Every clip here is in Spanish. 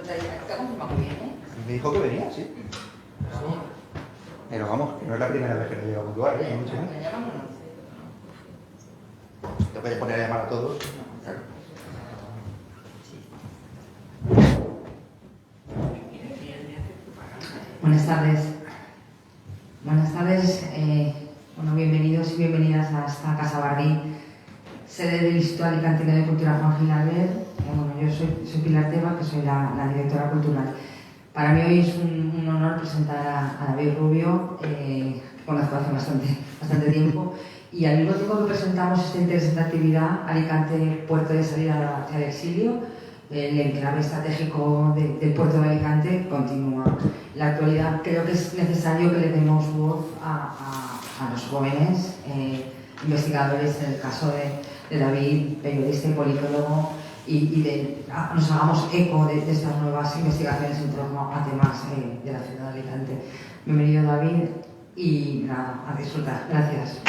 ¿Te ha confirmado que viene? Me dijo que venía, sí. Pero vamos, que no es la primera vez que le digo a puntuar, ¿eh? Mucho más. Te puedes poner a llamar a todos. Claro. Buenas tardes. Buenas tardes. Bueno, bienvenidos y bienvenidas a esta Casa Barbí, sede del Instituto Alicantino de Cultura Juan Gil Albert. Bueno, yo soy Pilar Teba, que soy la directora cultural. Para mí hoy es un honor presentar a David Rubio, que conozco hace bastante tiempo, y al mismo tiempo que presentamos esta interesante actividad, Alicante, puerto de salida hacia el exilio, el enclave estratégico del puerto de Alicante continúa. En la actualidad creo que es necesario que le demos voz a los jóvenes investigadores, en el caso de David, periodista y politólogo, y nos hagamos eco de estas nuevas investigaciones en torno a temas de la ciudad de Alicante. Bienvenido, David, y nada, a disfrutar. Gracias.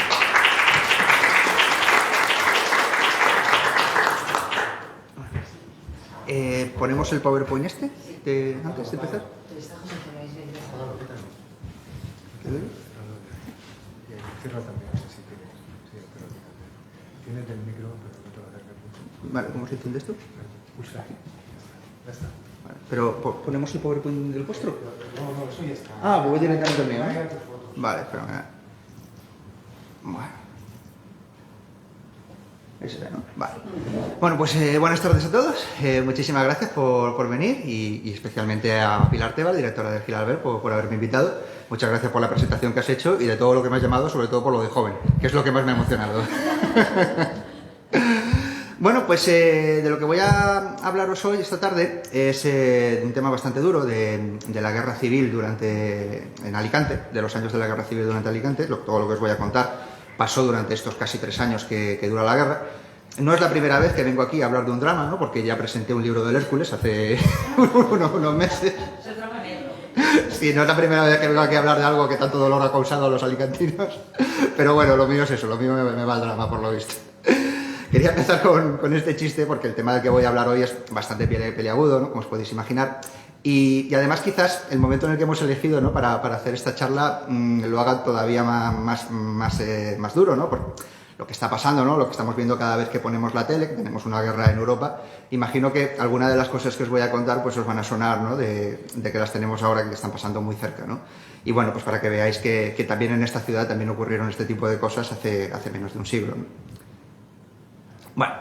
¿Ponemos el PowerPoint antes de empezar? Cierra también, si quieres. Sí, pero tienes el micro, pero no te lo acerques mucho. Vale, ¿cómo se entiende esto? Pulsa aquí. Ya está. Vale, pero ¿ponemos el PowerPoint del vuestro? No, eso ya está. Ah, pues voy directamente al mío, ¿eh? Vale, espera. Bueno. Ese era, ¿no? Vale. Bueno, pues buenas tardes a todos. Muchísimas gracias por venir y especialmente a Pilar Teba, directora del Gil Albert, por haberme invitado. Muchas gracias por la presentación que has hecho y de todo lo que me has llamado, sobre todo por lo de joven, que es lo que más me ha emocionado. Bueno, pues de lo que voy a hablaros hoy, esta tarde, es de un tema bastante duro de la guerra civil en Alicante, de los años de la guerra civil durante Alicante. Todo lo que os voy a contar pasó durante estos casi 3 años que dura la guerra. No es la primera vez que vengo aquí a hablar de un drama, ¿no? Porque ya presenté un libro del Hércules hace unos meses. Sí, no es la primera vez que vengo aquí a hablar de algo que tanto dolor ha causado a los alicantinos. Pero bueno, lo mío es eso, lo mío me va al drama, por lo visto. Quería empezar con este chiste porque el tema del que voy a hablar hoy es bastante peliagudo, ¿no? Como os podéis imaginar. Y además quizás el momento en el que hemos elegido, ¿no? para hacer esta charla lo haga todavía más duro, ¿no? Por lo que está pasando, ¿no? Lo que estamos viendo cada vez que ponemos la tele, que tenemos una guerra en Europa. Imagino que alguna de las cosas que os voy a contar pues os van a sonar, ¿no? de que las tenemos ahora, que están pasando muy cerca, ¿no? Y bueno, pues para que veáis que también en esta ciudad también ocurrieron este tipo de cosas hace menos de un siglo, ¿no? Bueno,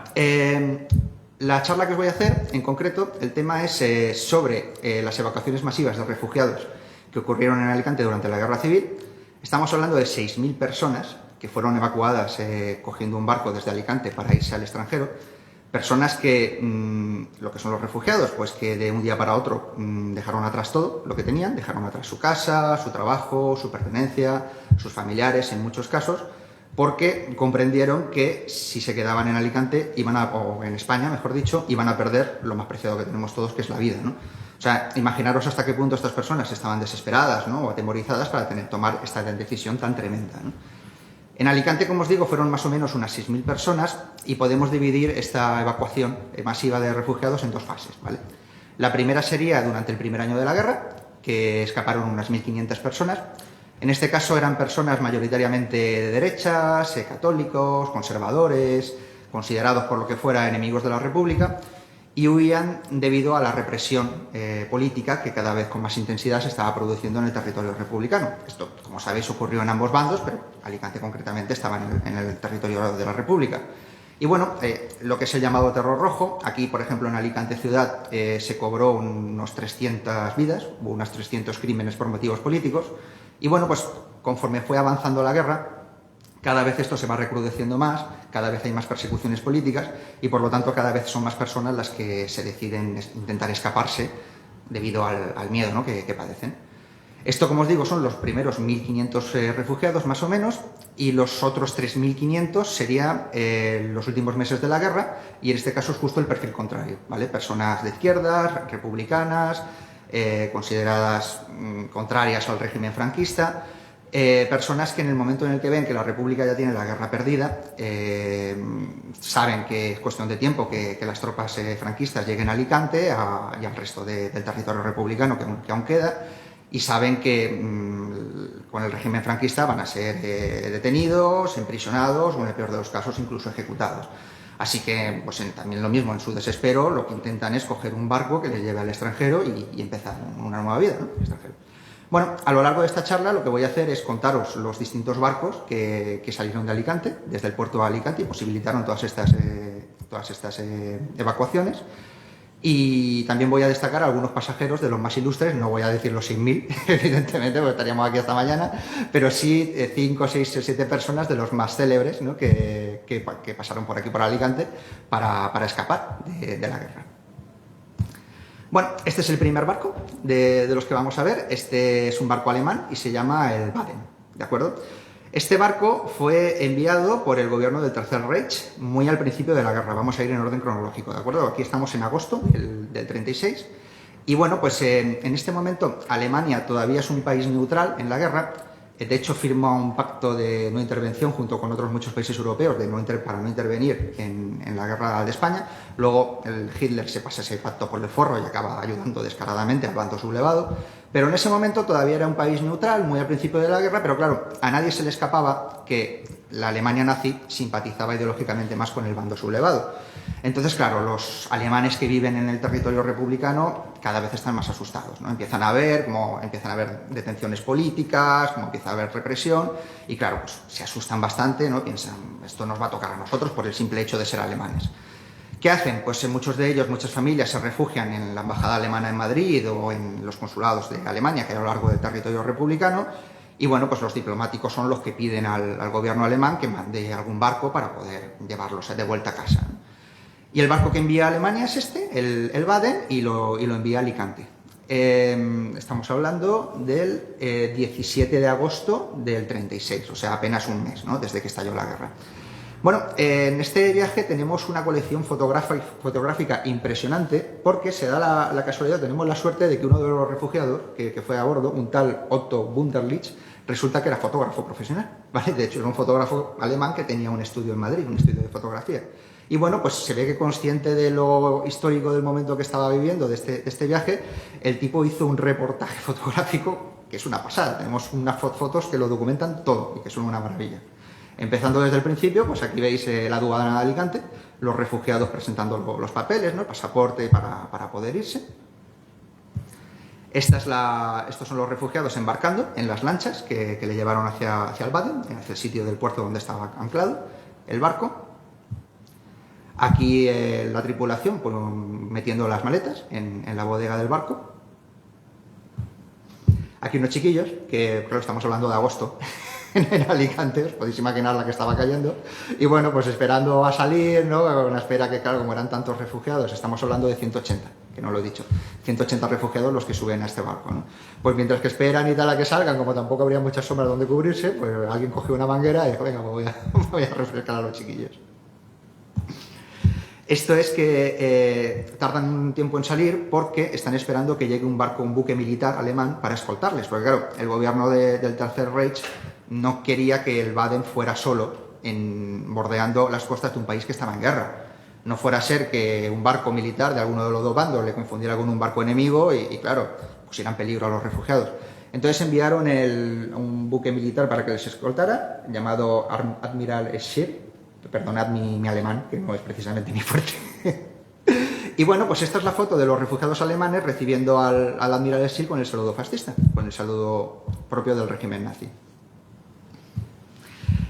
la charla que os voy a hacer, en concreto, el tema es sobre las evacuaciones masivas de refugiados que ocurrieron en Alicante durante la Guerra Civil. Estamos hablando de 6.000 personas que fueron evacuadas cogiendo un barco desde Alicante para irse al extranjero. Personas que, lo que son los refugiados, pues que de un día para otro dejaron atrás todo lo que tenían, dejaron atrás su casa, su trabajo, su pertenencia, sus familiares en muchos casos, porque comprendieron que si se quedaban en Alicante, o en España, mejor dicho, iban a perder lo más preciado que tenemos todos, que es la vida, ¿no? O sea, imaginaros hasta qué punto estas personas estaban desesperadas, ¿no? O atemorizadas para tomar esta decisión tan tremenda, ¿no? En Alicante, como os digo, fueron más o menos unas 6.000 personas y podemos dividir esta evacuación masiva de refugiados en 2 fases, ¿vale? La primera sería durante el primer año de la guerra, que escaparon unas 1.500 personas. En este caso eran personas mayoritariamente de derechas, católicos, conservadores, considerados por lo que fuera enemigos de la República, y huían debido a la represión política que cada vez con más intensidad se estaba produciendo en el territorio republicano. Esto, como sabéis, ocurrió en ambos bandos, pero Alicante concretamente estaba en el territorio de la República. Y bueno, lo que es el llamado terror rojo, aquí por ejemplo en Alicante ciudad se cobró unos 300 vidas, hubo unos 300 crímenes por motivos políticos. Y bueno, pues conforme fue avanzando la guerra, cada vez esto se va recrudeciendo más, cada vez hay más persecuciones políticas y por lo tanto cada vez son más personas las que se deciden intentar escaparse debido al miedo, ¿no? que padecen. Esto, como os digo, son los primeros 1.500 refugiados más o menos, y los otros 3.500 serían los últimos meses de la guerra, y en este caso es justo el perfil contrario, ¿vale? Personas de izquierdas, republicanas, consideradas contrarias al régimen franquista, Personas que en el momento en el que ven que la República ya tiene la guerra perdida, saben que es cuestión de tiempo que las tropas franquistas lleguen a Alicante y al resto del territorio republicano que aún queda, y saben que con el régimen franquista van a ser detenidos, emprisionados o en el peor de los casos incluso ejecutados. Así que pues también lo mismo, en su desespero lo que intentan es coger un barco que les lleve al extranjero y empezar una nueva vida, ¿no? Extranjero. Bueno, a lo largo de esta charla lo que voy a hacer es contaros los distintos barcos que salieron de Alicante, desde el puerto de Alicante, y posibilitaron todas estas evacuaciones. Y también voy a destacar a algunos pasajeros de los más ilustres, no voy a decir los 6.000, evidentemente, porque estaríamos aquí hasta mañana, pero sí 5, 6 o 7 personas de los más célebres, ¿no? que pasaron por aquí, por Alicante, para escapar de la guerra. Bueno, este es el primer barco de los que vamos a ver. Este es un barco alemán y se llama el Baden, ¿de acuerdo? Este barco fue enviado por el gobierno del Tercer Reich muy al principio de la guerra. Vamos a ir en orden cronológico, ¿de acuerdo? Aquí estamos en agosto del 36. Y bueno, pues en este momento Alemania todavía es un país neutral en la guerra. De hecho, firmó un pacto de no intervención junto con otros muchos países europeos para no intervenir en la guerra de España. Luego Hitler se pasa ese pacto por el forro y acaba ayudando descaradamente al bando sublevado. Pero en ese momento todavía era un país neutral, muy al principio de la guerra, pero claro, a nadie se le escapaba que la Alemania nazi simpatizaba ideológicamente más con el bando sublevado. Entonces, claro, los alemanes que viven en el territorio republicano cada vez están más asustados, ¿no? Empiezan a ver detenciones políticas, cómo empieza a haber represión, y claro, pues se asustan bastante, ¿no? Piensan, esto nos va a tocar a nosotros por el simple hecho de ser alemanes. ¿Qué hacen? Pues muchos de ellos, muchas familias se refugian en la embajada alemana en Madrid o en los consulados de Alemania que hay a lo largo del territorio republicano. Y bueno, pues los diplomáticos son los que piden al gobierno alemán que mande algún barco para poder llevarlos de vuelta a casa, ¿no? Y el barco que envía a Alemania es este, el Baden, y lo envía a Alicante. Estamos hablando del 17 de agosto del 36, o sea, apenas un mes, ¿no? Desde que estalló la guerra. Bueno, en este viaje tenemos una colección fotográfica impresionante porque se da la casualidad, tenemos la suerte de que uno de los refugiados que fue a bordo, un tal Otto Wunderlich, resulta que era fotógrafo profesional, ¿vale? De hecho, era un fotógrafo alemán que tenía un estudio en Madrid, un estudio de fotografía. Y bueno, pues se ve que consciente de lo histórico del momento que estaba viviendo de este viaje, el tipo hizo un reportaje fotográfico que es una pasada. Tenemos unas fotos que lo documentan todo y que son una maravilla. Empezando desde el principio, pues aquí veis la aduana de Alicante, los refugiados presentando los papeles, ¿no? El pasaporte para poder irse. Estos son los refugiados embarcando en las lanchas que le llevaron hacia el Baden, hacia el sitio del puerto donde estaba anclado el barco. Aquí la tripulación pues, metiendo las maletas en la bodega del barco. Aquí unos chiquillos, que claro, estamos hablando de agosto en Alicante, os podéis imaginar la que estaba cayendo. Y bueno, pues esperando a salir, ¿no? Una espera que, claro, como eran tantos refugiados, estamos hablando de 180, que no lo he dicho, 180 refugiados los que suben a este barco, ¿no? Pues mientras que esperan y tal a que salgan, como tampoco habría muchas sombras donde cubrirse, pues alguien cogió una manguera y dijo, venga, pues voy a refrescar a los chiquillos. Esto es que tardan un tiempo en salir porque están esperando que llegue un buque militar alemán para escoltarles. Porque claro, el gobierno del Tercer Reich no quería que el Baden fuera solo bordeando las costas de un país que estaba en guerra. No fuera a ser que un barco militar de alguno de los dos bandos le confundiera con un barco enemigo y claro, pusiera en peligro a los refugiados. Entonces enviaron un buque militar para que les escoltara, llamado Admiral Scheer. Perdonad mi alemán, que no es precisamente mi fuerte. Y bueno, pues esta es la foto de los refugiados alemanes recibiendo al admiral Scheer con el saludo fascista, con el saludo propio del régimen nazi.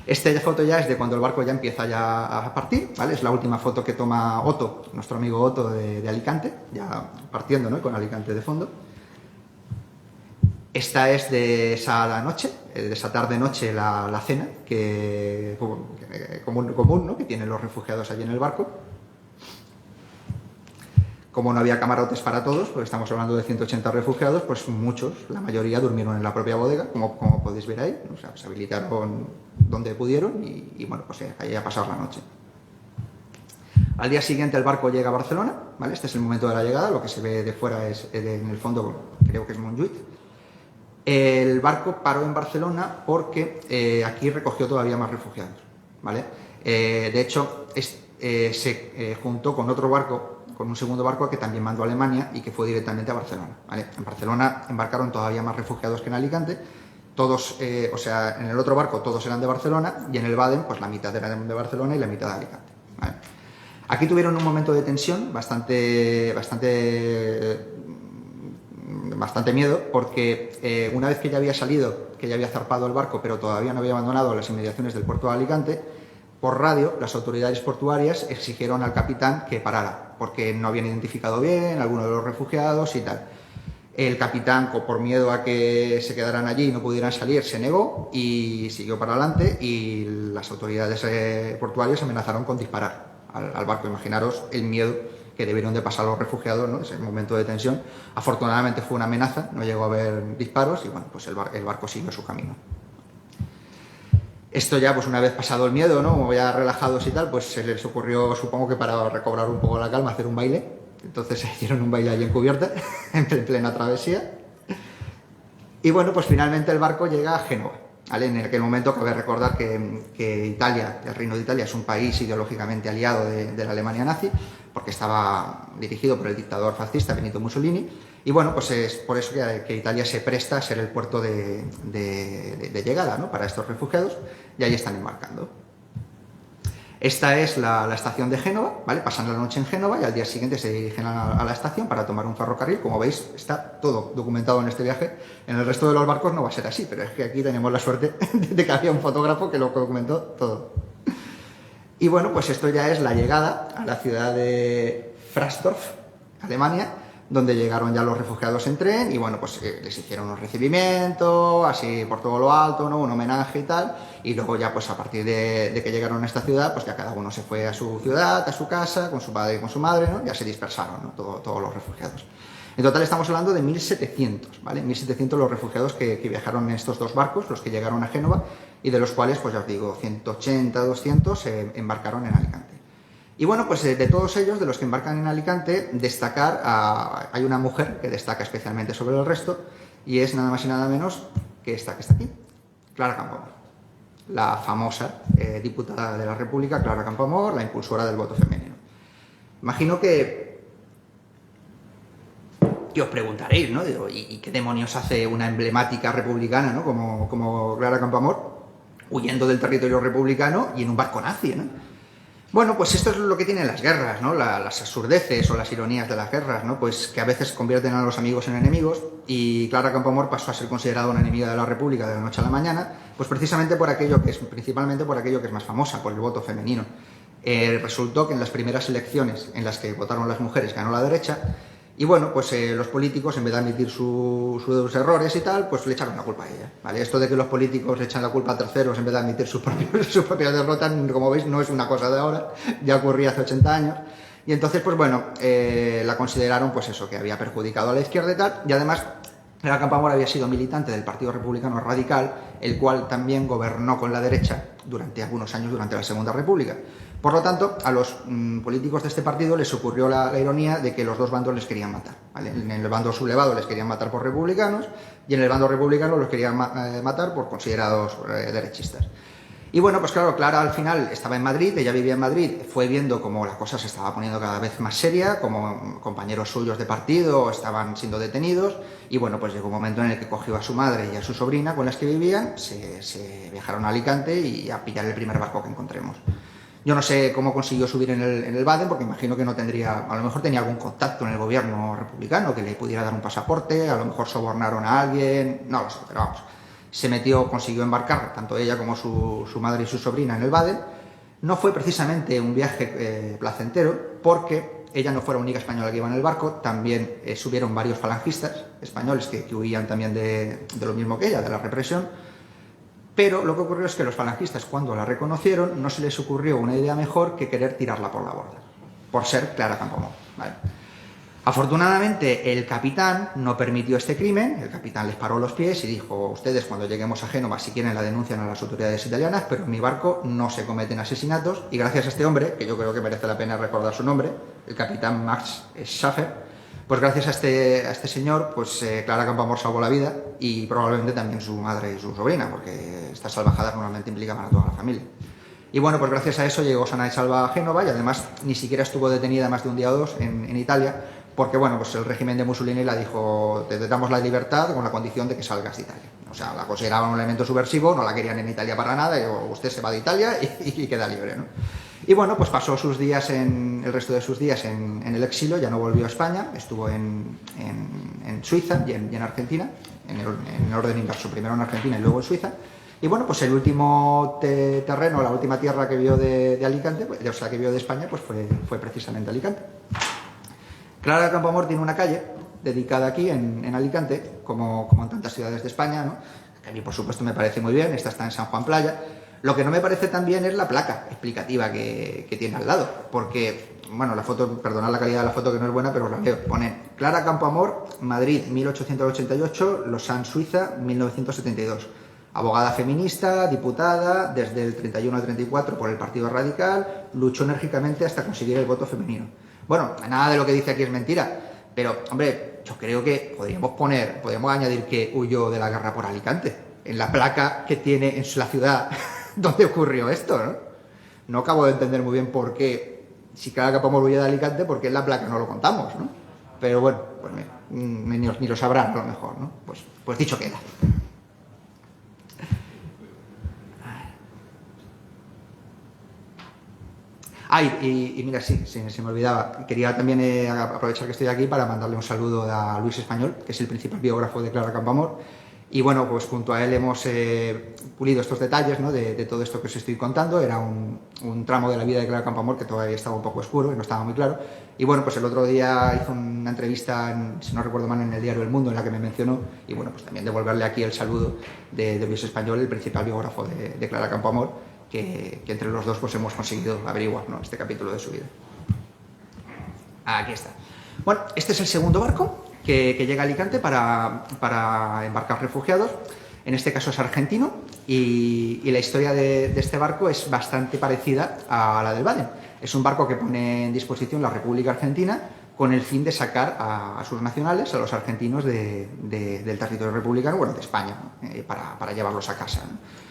Esta foto ya es de cuando el barco ya empieza a partir, ¿vale? Es la última foto que toma Otto, nuestro amigo Otto de Alicante, ya partiendo, ¿no? Con Alicante de fondo. Esta es de esa noche, de esa tarde-noche, la cena común, ¿no? Que tienen los refugiados allí en el barco. Como no había camarotes para todos, pues estamos hablando de 180 refugiados, pues muchos, la mayoría durmieron en la propia bodega, como podéis ver ahí, o sea, se habilitaron donde pudieron y bueno, pues ahí a pasar la noche. Al día siguiente el barco llega a Barcelona, ¿vale? Este es el momento de la llegada, lo que se ve de fuera es en el fondo, creo que es Montjuïc. El barco paró en Barcelona porque aquí recogió todavía más refugiados, ¿vale? De hecho, se juntó con otro barco, con un segundo barco que también mandó a Alemania y que fue directamente a Barcelona, ¿vale? En Barcelona embarcaron todavía más refugiados que en Alicante. Todos, o sea, en el otro barco todos eran de Barcelona y en el Baden, pues la mitad eran de Barcelona y la mitad de Alicante, ¿vale? Aquí tuvieron un momento de tensión bastante miedo, porque una vez que ya había salido, que ya había zarpado el barco, pero todavía no había abandonado las inmediaciones del puerto de Alicante, por radio las autoridades portuarias exigieron al capitán que parara, porque no habían identificado bien a alguno de los refugiados y tal. El capitán, por miedo a que se quedaran allí y no pudieran salir, se negó y siguió para adelante, y las autoridades portuarias amenazaron con disparar al barco. Imaginaros el miedo que debieron de pasar los refugiados, ¿no? Ese momento de tensión. Afortunadamente fue una amenaza, no llegó a haber disparos y bueno, pues el barco siguió su camino. Esto ya, pues una vez pasado el miedo, ¿no? Como ya relajados y tal, pues se les ocurrió, supongo que para recobrar un poco la calma, hacer un baile. Entonces se hicieron un baile allí en cubierta, en plena travesía. Y bueno, pues finalmente el barco llega a Génova, ¿vale? En aquel momento cabe recordar que Italia, el Reino de Italia, es un país ideológicamente aliado de la Alemania nazi, porque estaba dirigido por el dictador fascista Benito Mussolini, y bueno, pues es por eso que Italia se presta a ser el puerto de llegada, ¿no? Para estos refugiados, y ahí están embarcando. Esta es la estación de Génova, ¿vale? Pasan la noche en Génova y al día siguiente se dirigen a la estación para tomar un ferrocarril. Como veis, está todo documentado en este viaje. En el resto de los barcos no va a ser así, pero es que aquí tenemos la suerte de que había un fotógrafo que lo documentó todo. Y bueno, pues esto ya es la llegada a la ciudad de Frasdorf, Alemania, donde llegaron ya los refugiados en tren y bueno, pues les hicieron un recibimiento, así por todo lo alto, ¿no? Un homenaje y tal, y luego ya pues a partir de que llegaron a esta ciudad, pues ya cada uno se fue a su ciudad, a su casa, con su padre y con su madre, ¿no? Ya se dispersaron, ¿no? Todos los refugiados. En total estamos hablando de 1.700, ¿vale? 1.700 los refugiados que viajaron en estos dos barcos, los que llegaron a Génova, y de los cuales, pues ya os digo, 180, 200 se embarcaron en Alicante. Y bueno, pues de todos ellos, de los que embarcan en Alicante, destacar hay una mujer que destaca especialmente sobre el resto, y es nada más y nada menos que esta que está aquí, Clara Campoamor, la famosa diputada de la República, Clara Campoamor, la impulsora del voto femenino. Imagino que os preguntaréis, ¿no? Digo, ¿y qué demonios hace una emblemática republicana, ¿no? como Clara Campoamor, huyendo del territorio republicano y en un barco nazi, ¿no? Bueno, pues esto es lo que tienen las guerras, ¿no? Las absurdeces o las ironías de las guerras, ¿no? Pues que a veces convierten a los amigos en enemigos, y Clara Campoamor pasó a ser considerada una enemiga de la República de la noche a la mañana, pues precisamente principalmente por aquello que es más famosa, por el voto femenino. Resultó que en las primeras elecciones en las que votaron las mujeres ganó la derecha, y bueno, pues los políticos, en vez de admitir sus errores y tal, pues le echaron la culpa a ella, ¿vale? Esto de que los políticos le echan la culpa a terceros en vez de admitir sus propias derrotas, como veis, no es una cosa de ahora, ya ocurría hace 80 años. Y entonces, pues bueno, la consideraron, pues eso, que había perjudicado a la izquierda y tal, y además Clara Campoamor había sido militante del Partido Republicano Radical, el cual también gobernó con la derecha durante algunos años durante la Segunda República. Por lo tanto, a los políticos de este partido les ocurrió la ironía de que los dos bandos les querían matar, ¿vale? En el bando sublevado les querían matar por republicanos y en el bando republicano los querían matar por considerados derechistas. Y bueno, pues claro, Clara al final estaba en Madrid, ella vivía en Madrid, fue viendo cómo la cosa se estaba poniendo cada vez más seria, como compañeros suyos de partido estaban siendo detenidos, y bueno, pues llegó un momento en el que cogió a su madre y a su sobrina con las que vivían, se viajaron a Alicante y a pillar el primer barco que encontremos. Yo no sé cómo consiguió subir en el Baden, porque imagino que no tendría, a lo mejor tenía algún contacto en el gobierno republicano que le pudiera dar un pasaporte, a lo mejor sobornaron a alguien, no lo sé, pero vamos. Se metió, consiguió embarcar, tanto ella como su madre y su sobrina, en el Baden. No fue precisamente un viaje placentero, porque ella no fue la única española que iba en el barco, también subieron varios falangistas españoles que huían también de lo mismo que ella, de la represión. Pero lo que ocurrió es que los falangistas, cuando la reconocieron, no se les ocurrió una idea mejor que querer tirarla por la borda, por ser Clara Campoamor, ¿vale? Afortunadamente, el capitán no permitió este crimen, el capitán les paró los pies y dijo: ustedes cuando lleguemos a Génova, si quieren, la denuncian a las autoridades italianas, pero en mi barco no se cometen asesinatos, y gracias a este hombre, que yo creo que merece la pena recordar su nombre, el capitán Max Schaffer, Pues gracias a este señor, pues Clara Campoamor salvó la vida y probablemente también su madre y su sobrina, porque estas salvajadas normalmente implican a toda la familia. Y bueno, pues gracias a eso llegó sana y salva a Génova y además ni siquiera estuvo detenida más de un día o dos en Italia, porque bueno, pues el régimen de Mussolini la dijo, te damos la libertad con la condición de que salgas de Italia. O sea, la consideraban un elemento subversivo, no la querían en Italia para nada, y usted se va de Italia y queda libre, ¿no? Y bueno, pues pasó el resto de sus días en el exilio, ya no volvió a España, estuvo en Suiza y en Argentina, en orden inverso, primero en Argentina y luego en Suiza. Y bueno, pues el último terreno, la última tierra que vio de Alicante, o sea, que vio de España, pues fue precisamente Alicante. Clara Campoamor tiene una calle dedicada aquí en Alicante, como en tantas ciudades de España, ¿no? Que a mí, por supuesto, me parece muy bien, esta está en San Juan Playa. Lo que no me parece tan bien es la placa explicativa que tiene al lado, porque, bueno, la foto, perdonad la calidad de la foto que no es buena, pero la leo. Pone Clara Campoamor, Madrid, 1888, Lausanne, Suiza, 1972. Abogada feminista, diputada, desde el 31 al 34 por el Partido Radical, luchó enérgicamente hasta conseguir el voto femenino. Bueno, nada de lo que dice aquí es mentira, pero, hombre, yo creo que podríamos añadir que huyó de la guerra por Alicante, en la placa que tiene en la ciudad donde ocurrió esto, ¿no? No acabo de entender muy bien por qué, si Clara Campoamor huyó de Alicante, por qué en la placa no lo contamos, ¿no? Pero bueno, pues ni lo sabrán a lo mejor, ¿no? Pues dicho queda. Y mira, sí, se me olvidaba. Quería también aprovechar que estoy aquí para mandarle un saludo a Luis Español, que es el principal biógrafo de Clara Campoamor. Y bueno, pues junto a él hemos pulido estos detalles, ¿no? de todo esto que os estoy contando. Era un tramo de la vida de Clara Campoamor que todavía estaba un poco oscuro y no estaba muy claro. Y bueno, pues el otro día hizo una entrevista, si no recuerdo mal, en el diario El Mundo, en la que me mencionó. Y bueno, pues también devolverle aquí el saludo de Luis Español, el principal biógrafo de Clara Campoamor. Que entre los dos pues hemos conseguido averiguar, ¿no? Este capítulo de su vida. Aquí está. Bueno, este es el segundo barco que llega a Alicante para embarcar refugiados. En este caso es argentino y la historia de este barco es bastante parecida a la del Baden. Es un barco que pone en disposición la República Argentina con el fin de sacar a sus nacionales, a los argentinos del territorio republicano, bueno, de España, ¿no? Para llevarlos a casa, ¿no?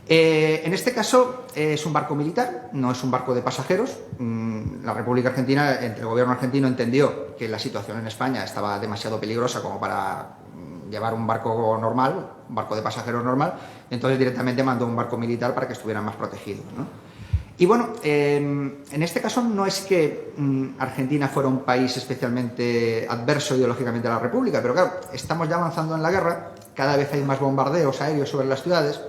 En este caso es un barco militar, no es un barco de pasajeros. La República Argentina, el gobierno argentino entendió que la situación en España estaba demasiado peligrosa como para llevar un barco normal, un barco de pasajeros normal, entonces directamente mandó un barco militar para que estuvieran más protegidos, ¿no? Y bueno, en este caso no es que Argentina fuera un país especialmente adverso ideológicamente a la República, pero claro, estamos ya avanzando en la guerra, cada vez hay más bombardeos aéreos sobre las ciudades,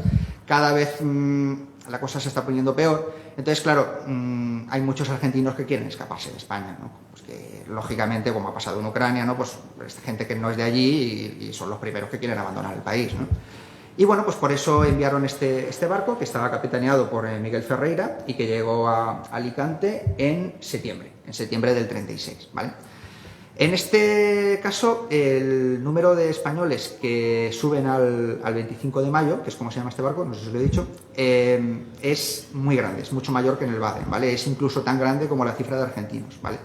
cada vez la cosa se está poniendo peor. Entonces, claro, hay muchos argentinos que quieren escaparse de España, ¿no? Pues que, lógicamente, como ha pasado en Ucrania, ¿no? Pues es gente que no es de allí y son los primeros que quieren abandonar el país, ¿no? Y bueno, pues por eso enviaron este barco, que estaba capitaneado por Miguel Ferreira y que llegó a Alicante en septiembre del 36, ¿vale? En este caso, el número de españoles que suben al 25 de mayo, que es como se llama este barco, no sé si os lo he dicho, es muy grande, es mucho mayor que en el Baden, ¿vale? Es incluso tan grande como la cifra de argentinos, ¿vale?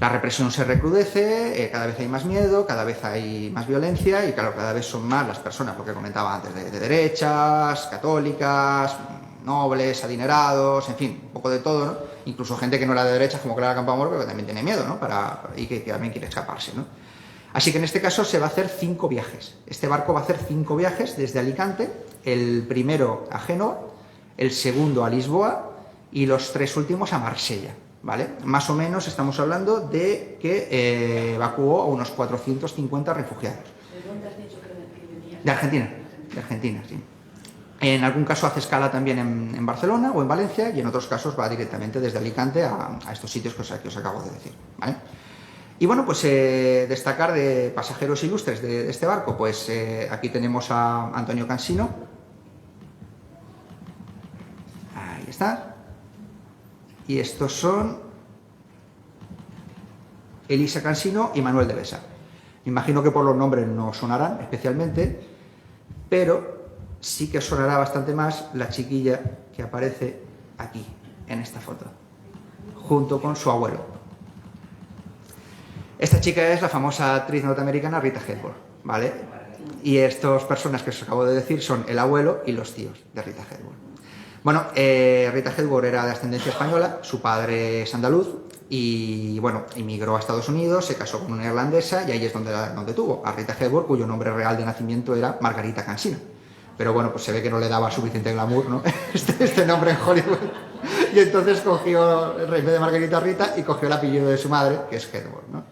La represión se recrudece, cada vez hay más miedo, cada vez hay más violencia y claro, cada vez son más las personas, lo que comentaba antes, de derechas, católicas, nobles, adinerados, en fin, un poco de todo, ¿no? Incluso gente que no era de derechas como Clara Campoamor, pero que también tiene miedo, ¿no? Y que también quiere escaparse, ¿no? Así que en este caso se va a hacer 5 viajes. Este barco va a hacer 5 viajes desde Alicante, el primero a Génova, el segundo a Lisboa y los 3 últimos a Marsella, ¿vale? Más o menos estamos hablando de que evacuó a unos 450 refugiados. ¿De dónde has dicho que venías? De Argentina, sí. En algún caso hace escala también en Barcelona o en Valencia y en otros casos va directamente desde Alicante a estos sitios que os acabo de decir, ¿vale? Y bueno, pues destacar de pasajeros ilustres de este barco, pues aquí tenemos a Antonio Cansino. Ahí está. Y estos son Elisa Cansino y Manuel de Besa. Me imagino que por los nombres no sonarán especialmente, pero sí que sonará bastante más la chiquilla que aparece aquí, en esta foto, junto con su abuelo. Esta chica es la famosa actriz norteamericana Rita Hayworth, ¿vale? Y estas personas que os acabo de decir son el abuelo y los tíos de Rita Hayworth. Bueno, Rita Hayworth era de ascendencia española, su padre es andaluz y, bueno, emigró a Estados Unidos, se casó con una irlandesa y ahí es donde tuvo a Rita Hayworth, cuyo nombre real de nacimiento era Margarita Cansino. Pero bueno, pues se ve que no le daba suficiente glamour, ¿no? este nombre en Hollywood. Y entonces cogió, en vez de Margarita, Rita, y cogió el apellido de su madre, que es Hayworth, ¿no?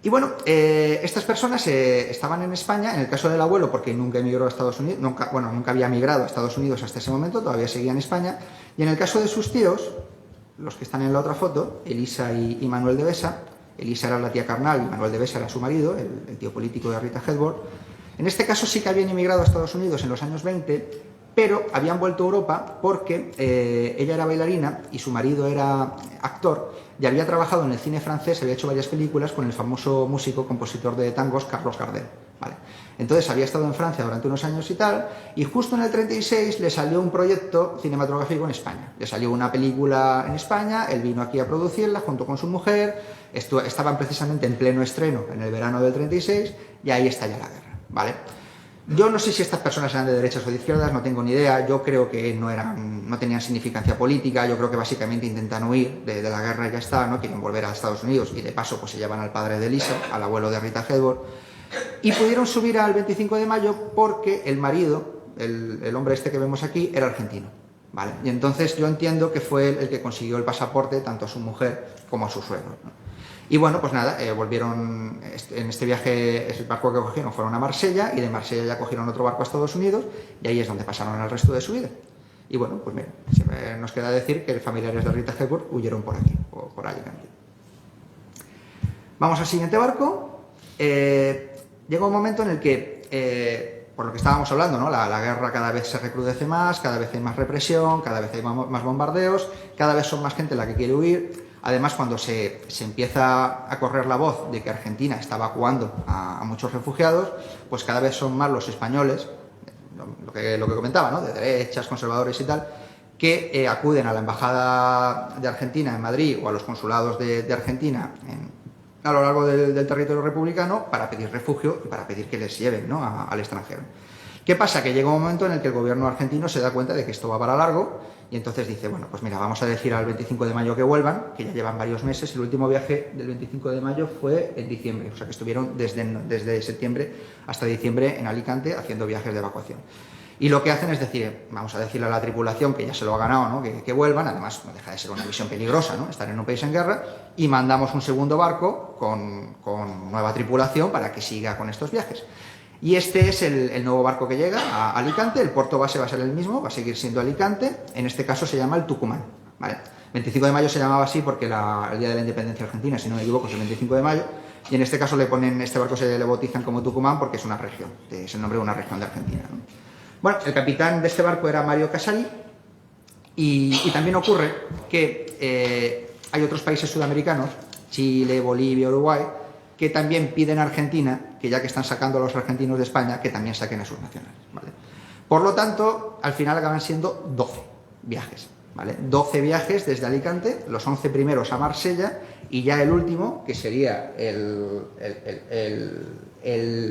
Y bueno, estas personas estaban en España, en el caso del abuelo, porque nunca emigró a Estados Unidos, nunca había migrado a Estados Unidos hasta ese momento, todavía seguía en España, y en el caso de sus tíos, los que están en la otra foto, Elisa y Manuel de Besa, Elisa era la tía carnal y Manuel de Besa era su marido, el tío político de Rita Hayworth. En este caso sí que habían emigrado a Estados Unidos en los años 20, pero habían vuelto a Europa porque ella era bailarina y su marido era actor y había trabajado en el cine francés, había hecho varias películas con el famoso músico, compositor de tangos Carlos Gardel, ¿vale? Entonces había estado en Francia durante unos años y tal, y justo en el 36 le salió un proyecto cinematográfico en España. Le salió una película en España, él vino aquí a producirla junto con su mujer, estaban precisamente en pleno estreno en el verano del 36 y ahí estalla la guerra, ¿vale? Yo no sé si estas personas eran de derechas o de izquierdas, no tengo ni idea. Yo creo que no tenían significancia política. Yo creo que básicamente intentan huir de la guerra y ya está, ¿no? Quieren volver a Estados Unidos y de paso pues se llevan al padre de Elisa, al abuelo de Rita Hayworth. Y pudieron subir al 25 de mayo porque el marido, el hombre este que vemos aquí, era argentino, ¿vale? Y entonces yo entiendo que fue él el que consiguió el pasaporte tanto a su mujer como a su suegro, ¿no? Y bueno, pues nada, volvieron en este viaje, el barco que cogieron fueron a Marsella y de Marsella ya cogieron otro barco a Estados Unidos y ahí es donde pasaron el resto de su vida. Y bueno, pues mira, nos queda decir que familiares de Rita Hayworth huyeron por aquí, o por Alicante. Vamos al siguiente barco. Llega un momento en el que, por lo que estábamos hablando, ¿no? La guerra cada vez se recrudece más, cada vez hay más represión, cada vez hay más bombardeos, cada vez son más gente la que quiere huir. Además, cuando se empieza a correr la voz de que Argentina está evacuando a muchos refugiados, pues cada vez son más los españoles, lo que comentaba, ¿no? De derechas, conservadores y tal, que acuden a la Embajada de Argentina en Madrid o a los consulados de Argentina a lo largo del territorio republicano para pedir refugio y para pedir que les lleven, ¿no? al extranjero. ¿Qué pasa? Que llega un momento en el que el gobierno argentino se da cuenta de que esto va para largo y entonces dice, bueno, pues mira, vamos a decir al 25 de mayo que vuelvan, que ya llevan varios meses. El último viaje del 25 de mayo fue en diciembre, o sea que estuvieron desde septiembre hasta diciembre en Alicante haciendo viajes de evacuación. Y lo que hacen es decir, vamos a decirle a la tripulación que ya se lo ha ganado, ¿no? que vuelvan, además no deja de ser una misión peligrosa, ¿no? Estar en un país en guerra, y mandamos un segundo barco con nueva tripulación para que siga con estos viajes. Y este es el nuevo barco que llega a Alicante. El puerto base va a ser el mismo, va a seguir siendo Alicante. En este caso se llama el Tucumán, ¿vale? 25 de mayo se llamaba así porque el día de la independencia argentina, si no me equivoco, es el 25 de mayo. Y en este caso este barco se le bautizan como Tucumán porque es una región, es el nombre de una región de Argentina, ¿no? Bueno, el capitán de este barco era Mario Casali. Y también ocurre que hay otros países sudamericanos, Chile, Bolivia, Uruguay, que también piden a Argentina, que ya que están sacando a los argentinos de España, que también saquen a sus nacionales, ¿vale? Por lo tanto, al final acaban siendo 12 viajes, ¿vale? 12 viajes desde Alicante, los 11 primeros a Marsella, y ya el último, que sería el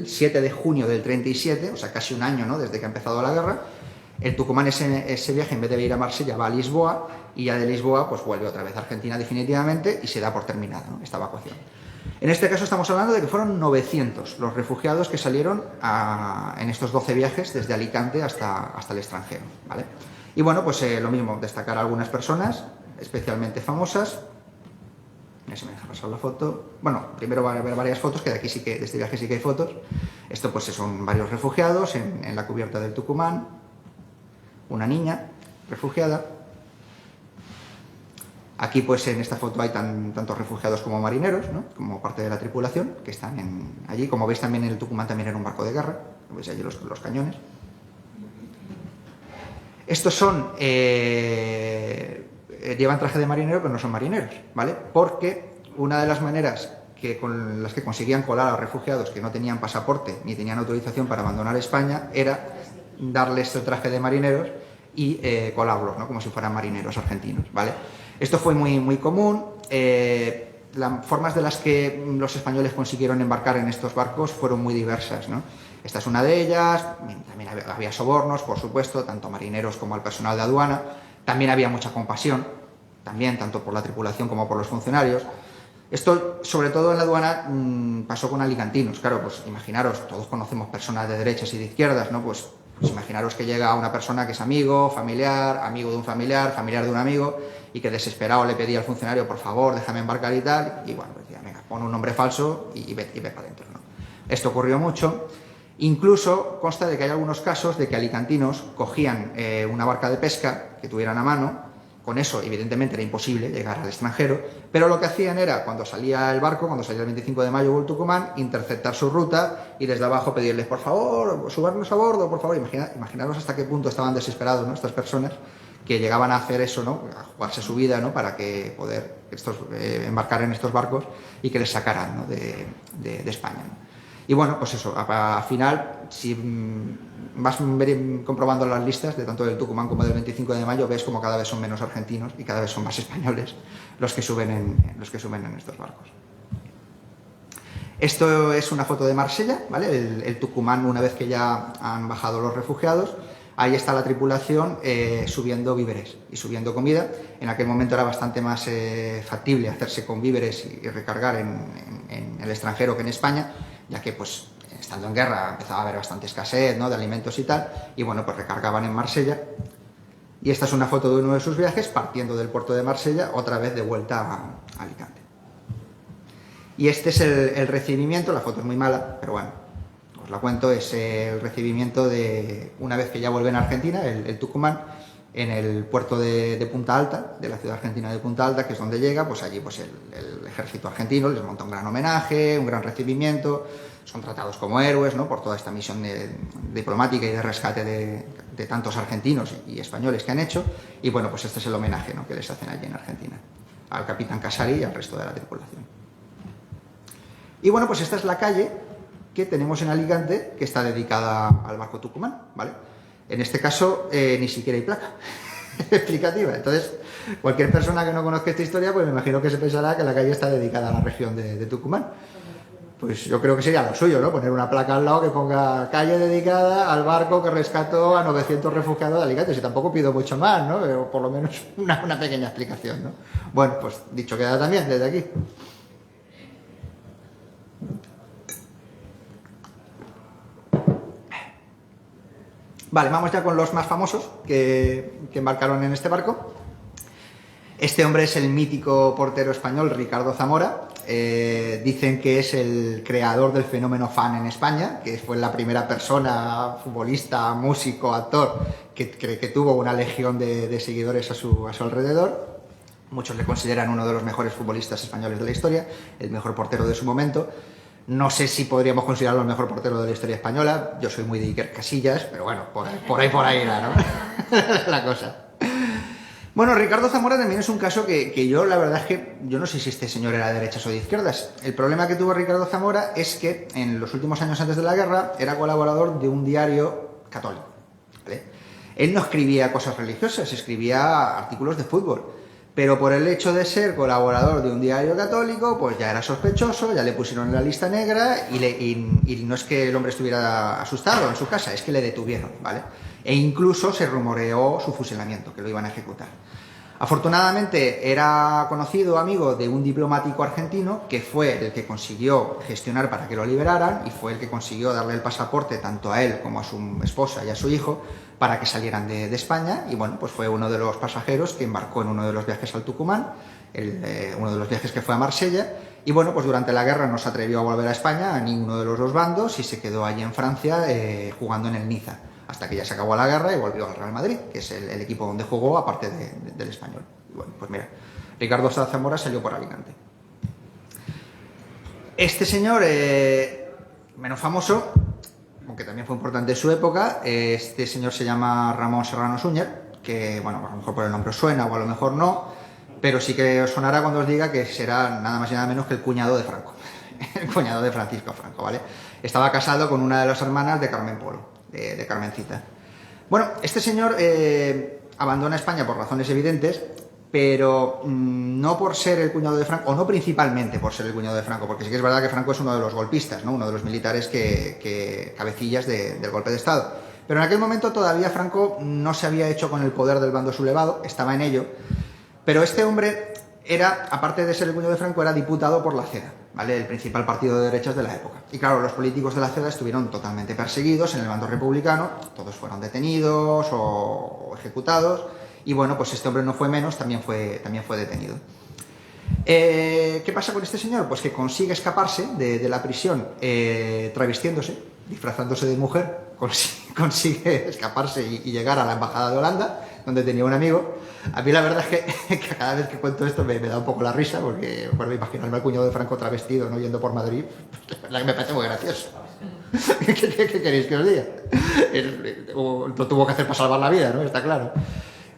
7 de junio del 37, o sea, casi un año, ¿no?, desde que ha empezado la guerra. El Tucumán, ese viaje, en vez de ir a Marsella, va a Lisboa, y ya de Lisboa pues vuelve otra vez a Argentina definitivamente y se da por terminada, ¿no?, esta evacuación. En este caso estamos hablando de que fueron 900 los refugiados que salieron en estos 12 viajes desde Alicante hasta el extranjero, ¿vale? Y bueno, pues lo mismo, destacar algunas personas especialmente famosas. A ver si me deja pasar la foto. Bueno, primero va a haber varias fotos, que de este viaje sí que hay fotos. Esto pues son varios refugiados en la cubierta del Tucumán. Una niña refugiada. Aquí, pues en esta foto hay tantos refugiados como marineros, ¿no?, como parte de la tripulación, que están allí. Como veis, también el Tucumán también era un barco de guerra. Veis allí los cañones. Estos llevan traje de marinero, pero no son marineros, ¿vale? Porque una de las maneras con las que conseguían colar a los refugiados que no tenían pasaporte ni tenían autorización para abandonar España era darles este traje de marineros y colarlos, ¿no?, como si fueran marineros argentinos, ¿vale? Esto fue muy, muy común. las formas de las que los españoles consiguieron embarcar en estos barcos fueron muy diversas, ¿no? Esta es una de ellas. También había sobornos, por supuesto, tanto a marineros como al personal de aduana. También había mucha compasión, también, tanto por la tripulación como por los funcionarios. Esto, sobre todo en la aduana, pasó con alicantinos. Claro, pues imaginaros, todos conocemos personas de derechas y de izquierdas, ¿no? Pues imaginaros que llega una persona que es amigo, familiar, amigo de un familiar, familiar de un amigo, y que desesperado le pedía al funcionario, por favor, déjame embarcar y tal, y bueno, pues decía, venga, pon un nombre falso y ve para adentro, ¿no? Esto ocurrió mucho. Incluso consta de que hay algunos casos de que alicantinos cogían una barca de pesca que tuvieran a mano. Con eso, evidentemente, era imposible llegar al extranjero, pero lo que hacían era, cuando salía el barco, cuando salía el 25 de mayo el Tucumán, interceptar su ruta y desde abajo pedirles, por favor, subarnos a bordo, por favor. Imaginaros hasta qué punto estaban desesperados, ¿no?, estas personas que llegaban a hacer eso, ¿no?, a jugarse su vida, ¿no?, para que poder embarcar en estos barcos y que les sacaran, ¿no?, de España, ¿no? Y bueno, pues eso, al final, si vas comprobando las listas de tanto del Tucumán como del 25 de mayo, ves como cada vez son menos argentinos y cada vez son más españoles los que suben en estos barcos. Esto es una foto de Marsella, ¿vale? El Tucumán, una vez que ya han bajado los refugiados, ahí está la tripulación subiendo víveres y subiendo comida. En aquel momento era bastante más factible hacerse con víveres y recargar en el extranjero que en España, ya que pues estando en guerra empezaba a haber bastante escasez, ¿no?, de alimentos y tal, y bueno, pues recargaban en Marsella. Y esta es una foto de uno de sus viajes, partiendo del puerto de Marsella, otra vez de vuelta a Alicante. Y este es el recibimiento, la foto es muy mala, pero bueno, os la cuento, es el recibimiento de una vez que ya vuelven a Argentina, el Tucumán, en el puerto de Punta Alta, de la ciudad argentina de Punta Alta, que es donde llega, pues allí pues el ejército argentino les monta un gran homenaje, un gran recibimiento, son tratados como héroes, ¿no?, por toda esta misión diplomática y de rescate de tantos argentinos y españoles que han hecho, y bueno, pues este es el homenaje, ¿no?, que les hacen allí en Argentina, al capitán Casari y al resto de la tripulación. Y bueno, pues esta es la calle que tenemos en Alicante, que está dedicada al barco Tucumán, ¿vale? En este caso, ni siquiera hay placa explicativa. Entonces, cualquier persona que no conozca esta historia, pues me imagino que se pensará que la calle está dedicada a la región de Tucumán. Pues yo creo que sería lo suyo, ¿no?, poner una placa al lado que ponga calle dedicada al barco que rescató a 900 refugiados de Alicante. Si tampoco pido mucho más, ¿no?, pero por lo menos una pequeña explicación, ¿no? Bueno, pues dicho queda también desde aquí. Vale, vamos ya con los más famosos que embarcaron en este barco. Este hombre es el mítico portero español Ricardo Zamora. Dicen que es el creador del fenómeno fan en España, que fue la primera persona, futbolista, músico, actor, que tuvo una legión de seguidores a su alrededor. Muchos le consideran uno de los mejores futbolistas españoles de la historia, el mejor portero de su momento. No sé si podríamos considerarlo el mejor portero de la historia española. Yo soy muy de Iker Casillas, pero bueno, por ahí era, ¿no? La cosa. Bueno, Ricardo Zamora también es un caso que yo, la verdad es que yo no sé si este señor era de derechas o de izquierdas. El problema que tuvo Ricardo Zamora es que en los últimos años antes de la guerra era colaborador de un diario católico, ¿vale? Él no escribía cosas religiosas, escribía artículos de fútbol. Pero por el hecho de ser colaborador de un diario católico, pues ya era sospechoso, ya le pusieron en la lista negra y no es que el hombre estuviera asustado en su casa, es que le detuvieron, ¿vale? E incluso se rumoreó su fusilamiento, que lo iban a ejecutar. Afortunadamente era conocido, amigo de un diplomático argentino que fue el que consiguió gestionar para que lo liberaran y fue el que consiguió darle el pasaporte tanto a él como a su esposa y a su hijo para que salieran de España, y bueno, pues fue uno de los pasajeros que embarcó en uno de los viajes al Tucumán, uno de los viajes que fue a Marsella, y bueno, pues durante la guerra no se atrevió a volver a España, a ninguno de los dos bandos, y se quedó allí en Francia jugando en el Niza, hasta que ya se acabó la guerra y volvió al Real Madrid, que es el equipo donde jugó, aparte del Español. Y bueno, pues mira, Ricardo Zamora salió por Alicante. Este señor, menos famoso, aunque también fue importante en su época, este señor se llama Ramón Serrano Suñer, que bueno, a lo mejor por el nombre os suena o a lo mejor no, pero sí que os sonará cuando os diga que será nada más y nada menos que el cuñado de Franco, el cuñado de Francisco Franco, ¿vale? Estaba casado con una de las hermanas de Carmen Polo, de Carmencita. Bueno, este señor abandona España por razones evidentes pero no por ser el cuñado de Franco, o no principalmente por ser el cuñado de Franco, porque sí que es verdad que Franco es uno de los golpistas, ¿no? Uno de los militares cabecillas del golpe de Estado. Pero en aquel momento todavía Franco no se había hecho con el poder del bando sublevado, estaba en ello, pero este hombre era, aparte de ser el cuñado de Franco, era diputado por la CEDA, ¿vale? El principal partido de derechas de la época. Y claro, los políticos de la CEDA estuvieron totalmente perseguidos en el bando republicano, todos fueron detenidos o ejecutados, y bueno, pues este hombre no fue menos, también fue detenido. ¿Qué pasa con este señor? Pues que consigue escaparse de la prisión travestiéndose, disfrazándose de mujer, consigue escaparse y llegar a la embajada de Holanda, donde tenía un amigo. A mí la verdad es que cada vez que cuento esto me da un poco la risa, porque bueno, imaginarme al cuñado de Franco travestido, ¿no?, yendo por Madrid, la que me parece muy gracioso. ¿Qué queréis que os diga? Lo tuvo que hacer para salvar la vida, ¿no? Está claro.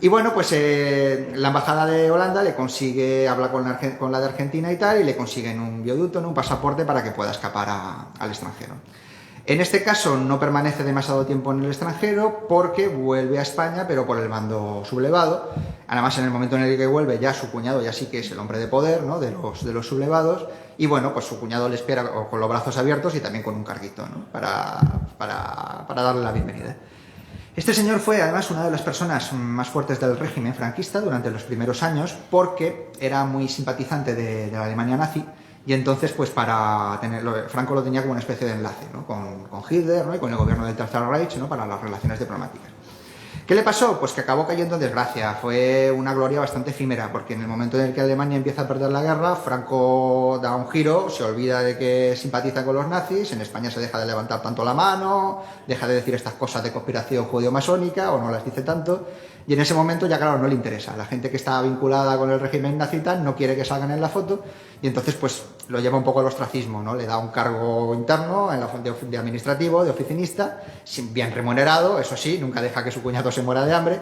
Y bueno, pues la embajada de Holanda le consigue hablar con la de Argentina y tal, y le consiguen un bioducto, ¿no?, un pasaporte para que pueda escapar al extranjero. En este caso no permanece demasiado tiempo en el extranjero porque vuelve a España, pero por el bando sublevado. Además, en el momento en el que vuelve, ya su cuñado ya sí que es el hombre de poder, ¿no?, de los sublevados, y bueno, pues su cuñado le espera con los brazos abiertos y también con un carguito, ¿no?, para darle la bienvenida. Este señor fue además una de las personas más fuertes del régimen franquista durante los primeros años porque era muy simpatizante de la Alemania nazi. Y entonces, pues para tenerlo, Franco lo tenía como una especie de enlace, ¿no?, con Hitler, ¿no?, y con el gobierno del Tercer Reich, ¿no?, para las relaciones diplomáticas. ¿Qué le pasó? Pues que acabó cayendo en desgracia. Fue una gloria bastante efímera, porque en el momento en el que Alemania empieza a perder la guerra, Franco da un giro, se olvida de que simpatiza con los nazis, en España se deja de levantar tanto la mano, deja de decir estas cosas de conspiración judío-masónica, o no las dice tanto, y en ese momento ya, claro, no le interesa. La gente que está vinculada con el régimen nazista no quiere que salgan en la foto, y entonces pues lo lleva un poco al ostracismo, ¿no? Le da un cargo interno de administrativo, de oficinista, bien remunerado, eso sí, nunca deja que su cuñado se muera de hambre,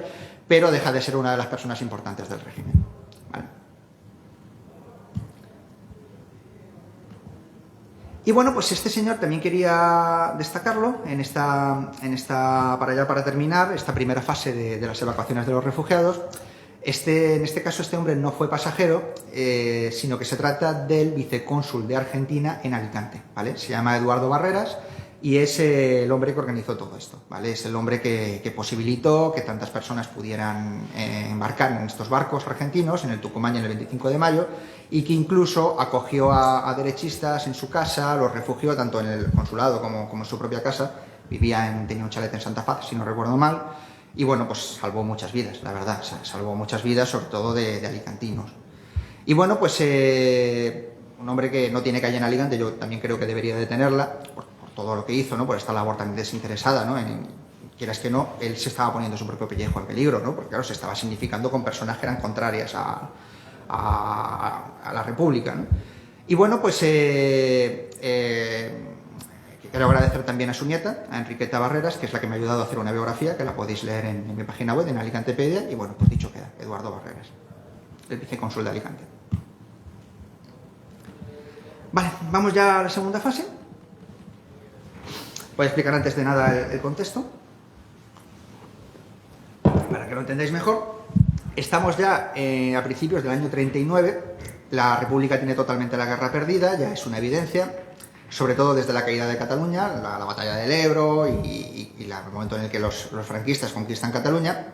pero deja de ser una de las personas importantes del régimen, ¿vale? Y bueno, pues este señor también quería destacarlo para terminar esta primera fase de las evacuaciones de los refugiados. En este caso, este hombre no fue pasajero, sino que se trata del vicecónsul de Argentina en Alicante, ¿vale? Se llama Eduardo Barreras y es el hombre que organizó todo esto, ¿vale? Es el hombre que posibilitó que tantas personas pudieran embarcar en estos barcos argentinos, en el Tucumán y en el 25 de mayo, y que incluso acogió a derechistas en su casa, los refugió tanto en el consulado como en su propia casa. Tenía un chalet en Santa Faz, si no recuerdo mal. Y bueno, pues salvó muchas vidas, la verdad, salvó muchas vidas, sobre todo de alicantinos. Y bueno, pues un hombre que no tiene calle en Alicante, yo también creo que debería de tenerla, por todo lo que hizo, ¿no?, por esta labor tan desinteresada, ¿no? Quieras que no, él se estaba poniendo su propio pellejo en peligro, ¿no?, porque claro, se estaba significando con personas que eran contrarias a la República, ¿no? Y bueno, pues quiero agradecer también a su nieta, a Enriqueta Barreras, que es la que me ha ayudado a hacer una biografía, que la podéis leer en mi página web, en Alicantepedia, y bueno, pues dicho queda, Eduardo Barreras, el vicecónsul de Alicante. Vale, vamos ya a la segunda fase. Voy a explicar antes de nada el contexto, para que lo entendáis mejor. Estamos ya a principios del año 39, la República tiene totalmente la guerra perdida, ya es una evidencia, sobre todo desde la caída de Cataluña, la batalla del Ebro y el momento en el que los franquistas conquistan Cataluña.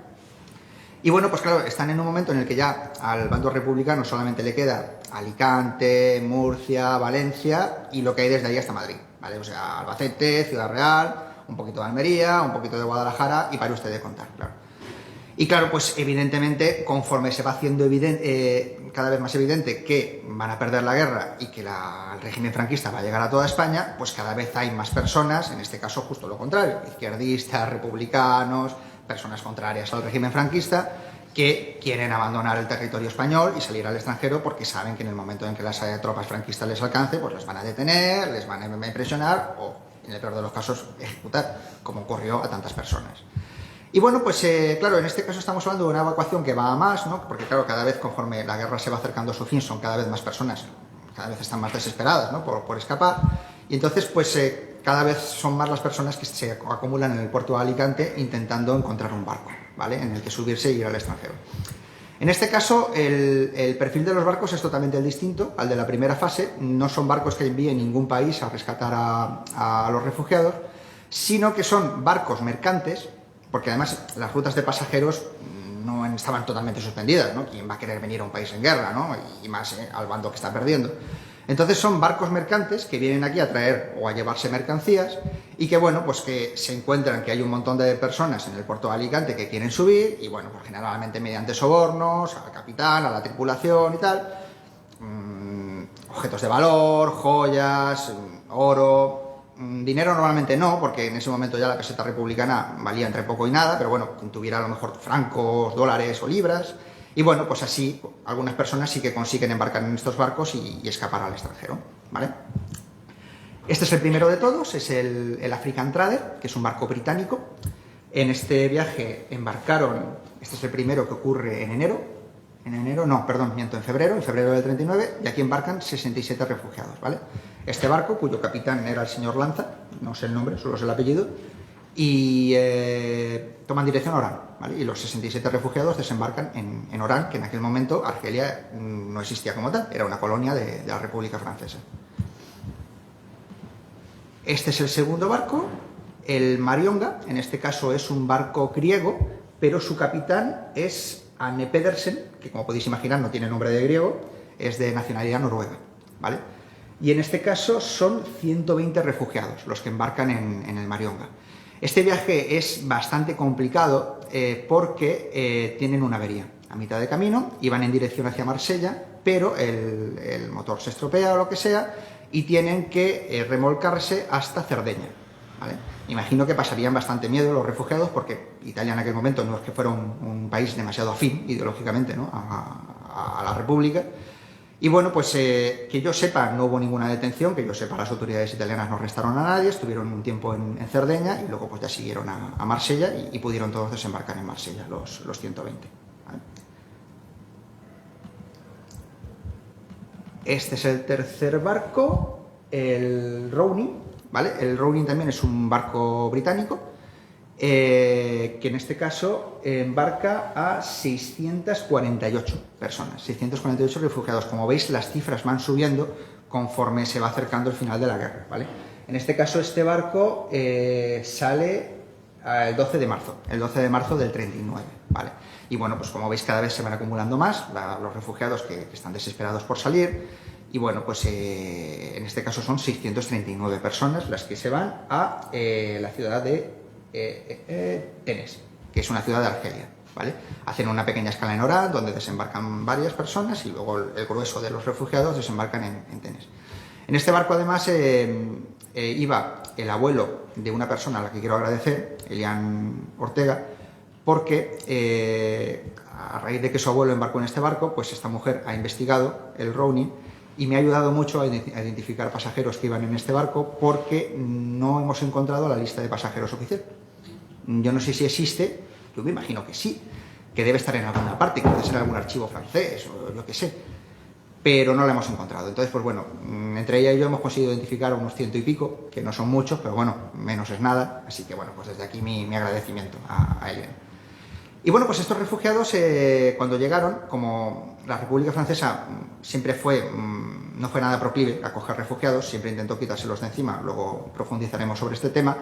Y bueno, pues claro, están en un momento en el que ya al bando republicano solamente le queda Alicante, Murcia, Valencia y lo que hay desde ahí hasta Madrid, ¿vale? O sea, Albacete, Ciudad Real, un poquito de Almería, un poquito de Guadalajara y para usted de contar, claro. Y claro, pues evidentemente, conforme se va haciendo cada vez más evidente que van a perder la guerra y que el régimen franquista va a llegar a toda España, pues cada vez hay más personas, en este caso justo lo contrario, izquierdistas, republicanos, personas contrarias al régimen franquista, que quieren abandonar el territorio español y salir al extranjero porque saben que en el momento en que las tropas franquistas les alcance, pues les van a detener, les van a impresionar o, en el peor de los casos, ejecutar, como ocurrió a tantas personas. Y bueno, pues claro, en este caso estamos hablando de una evacuación que va a más, ¿no? Porque claro, cada vez conforme la guerra se va acercando a su fin, son cada vez más personas, cada vez están más desesperadas, ¿no?, por escapar. Y entonces, pues cada vez son más las personas que se acumulan en el puerto de Alicante intentando encontrar un barco, ¿vale?, en el que subirse y ir al extranjero. En este caso, el perfil de los barcos es totalmente distinto al de la primera fase. No son barcos que envíe ningún país a rescatar a los refugiados, sino que son barcos mercantes, porque además las rutas de pasajeros no estaban totalmente suspendidas, ¿no? ¿Quién va a querer venir a un país en guerra, ¿no? Y más al bando que está perdiendo. Entonces son barcos mercantes que vienen aquí a traer o a llevarse mercancías y que, bueno, pues que se encuentran que hay un montón de personas en el puerto de Alicante que quieren subir y, bueno, pues generalmente mediante sobornos al capitán, a la tripulación y tal, objetos de valor, joyas, oro, dinero normalmente no, porque en ese momento ya la peseta republicana valía entre poco y nada, pero bueno, quien tuviera a lo mejor francos, dólares o libras. Y bueno, pues así algunas personas sí que consiguen embarcar en estos barcos y escapar al extranjero, ¿vale? Este es el primero de todos, es el African Trader, que es un barco británico. En este viaje embarcaron, este es el primero que ocurre en febrero del 39, y aquí embarcan 67 refugiados, ¿vale? Este barco, cuyo capitán era el señor Lanza, no sé el nombre, solo sé el apellido, y toman dirección a Orán, ¿vale? Y los 67 refugiados desembarcan en Orán, que en aquel momento Argelia no existía como tal, era una colonia de la República Francesa. Este es el segundo barco, el Marionga. En este caso es un barco griego, pero su capitán es Anne Pedersen, que como podéis imaginar no tiene nombre de griego, es de nacionalidad noruega, ¿vale? Y en este caso son 120 refugiados los que embarcan en el Marionga. Este viaje es bastante complicado porque tienen una avería. A mitad de camino iban en dirección hacia Marsella, pero el motor se estropea o lo que sea y tienen que remolcarse hasta Cerdeña, ¿vale? Imagino que pasarían bastante miedo los refugiados porque Italia en aquel momento no es que fuera un país demasiado afín ideológicamente, ¿no?, a la República. Y bueno, pues que yo sepa, no hubo ninguna detención, que yo sepa, las autoridades italianas no arrestaron a nadie, estuvieron un tiempo en Cerdeña y luego pues ya siguieron a Marsella y pudieron todos desembarcar en Marsella, los 120. ¿Vale? Este es el tercer barco, el Rowning, ¿vale? El Rowning también es un barco británico, que en este caso embarca a 648 personas, 648 refugiados. Como veis, las cifras van subiendo conforme se va acercando el final de la guerra, ¿vale? En este caso, este barco sale el 12 de marzo del 39, ¿vale? Y bueno, pues como veis, cada vez se van acumulando más los refugiados que están desesperados por salir. Y bueno, pues en este caso son 639 personas las que se van a la ciudad de Tenes, que es una ciudad de Argelia, ¿vale? Hacen una pequeña escala en Orán, donde desembarcan varias personas y luego el grueso de los refugiados desembarcan en Tenes. En este barco además iba el abuelo de una persona a la que quiero agradecer, Elian Ortega, porque a raíz de que su abuelo embarcó en este barco, pues esta mujer ha investigado el Rowning y me ha ayudado mucho a identificar pasajeros que iban en este barco, porque no hemos encontrado la lista de pasajeros oficial. Yo no sé si existe, yo me imagino que sí, que debe estar en alguna parte, quizás en algún archivo francés o yo qué sé, pero no la hemos encontrado. Entonces, pues bueno, entre ella y yo hemos conseguido identificar unos 100 y pico, que no son muchos, pero bueno, menos es nada, así que bueno, pues desde aquí mi agradecimiento a Elian. Y bueno, pues estos refugiados, cuando llegaron, como la República Francesa siempre no fue nada proclive a coger refugiados, siempre intentó quitárselos de encima, luego profundizaremos sobre este tema,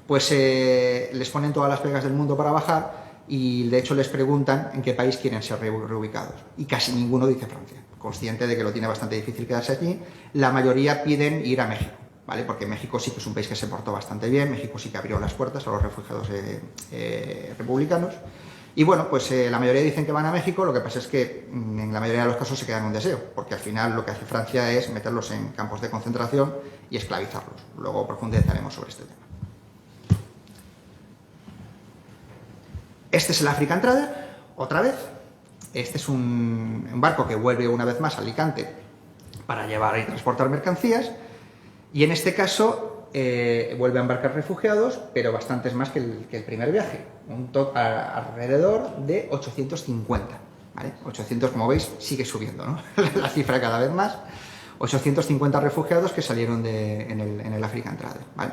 pues les ponen todas las pegas del mundo para bajar y de hecho les preguntan en qué país quieren ser reubicados. Y casi ninguno dice Francia, consciente de que lo tiene bastante difícil quedarse allí. La mayoría piden ir a México, ¿vale? Porque México sí que es un país que se portó bastante bien, México sí que abrió las puertas a los refugiados republicanos. Y bueno, pues la mayoría dicen que van a México, lo que pasa es que en la mayoría de los casos se quedan un deseo, porque al final lo que hace Francia es meterlos en campos de concentración y esclavizarlos. Luego profundizaremos sobre este tema. Este es el African Trader, otra vez. Este es un barco que vuelve una vez más a Alicante para llevar y transportar mercancías, y en este caso vuelve a embarcar refugiados, pero bastantes más que el primer viaje, alrededor de 850, ¿vale? 800, como veis, sigue subiendo, ¿no? La cifra cada vez más. 850 refugiados que salieron en el African Trader, ¿vale?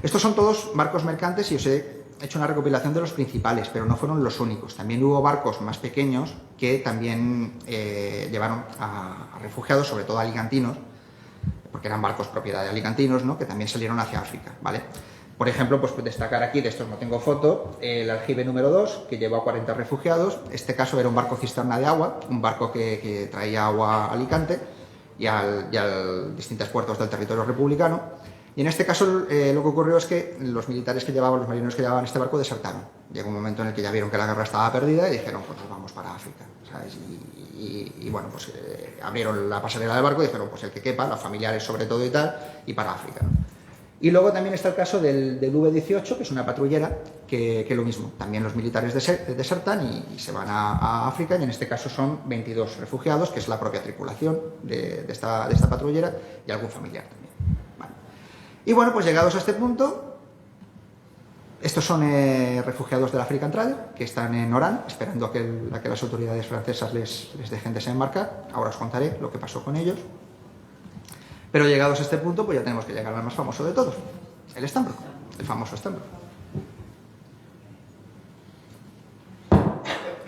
Estos son todos barcos mercantes y os he hecho una recopilación de los principales, pero no fueron los únicos. También hubo barcos más pequeños que también llevaron a refugiados, sobre todo alicantinos, porque eran barcos propiedad de alicantinos, ¿no? Que también salieron hacia África, ¿vale? Por ejemplo, pues destacar aquí, de estos no tengo foto, el Aljibe número 2, que llevó a 40 refugiados. Este caso era un barco cisterna de agua, un barco que traía agua a Alicante y a distintos puertos del territorio republicano. Y en este caso lo que ocurrió es que los militares que llevaban, los marineros que llevaban este barco desertaron. Llegó un momento en el que ya vieron que la guerra estaba perdida y dijeron, pues nos vamos para África, ¿sabes? Y bueno, pues abrieron la pasarela del barco y dijeron, pues el que quepa, los familiares sobre todo y tal, y para África, ¿no? Y luego también está el caso del V-18, que es una patrullera, que lo mismo. También los militares desertan y se van a África, y en este caso son 22 refugiados, que es la propia tripulación de esta patrullera, y algún familiar también. Vale. Y bueno, pues llegados a este punto, estos son refugiados del African Trader, que están en Orán, esperando a que las autoridades francesas les dejen desembarcar. Ahora os contaré lo que pasó con ellos. Pero llegados a este punto, pues ya tenemos que llegar al más famoso de todos, el Stambrook, el famoso Stambrook.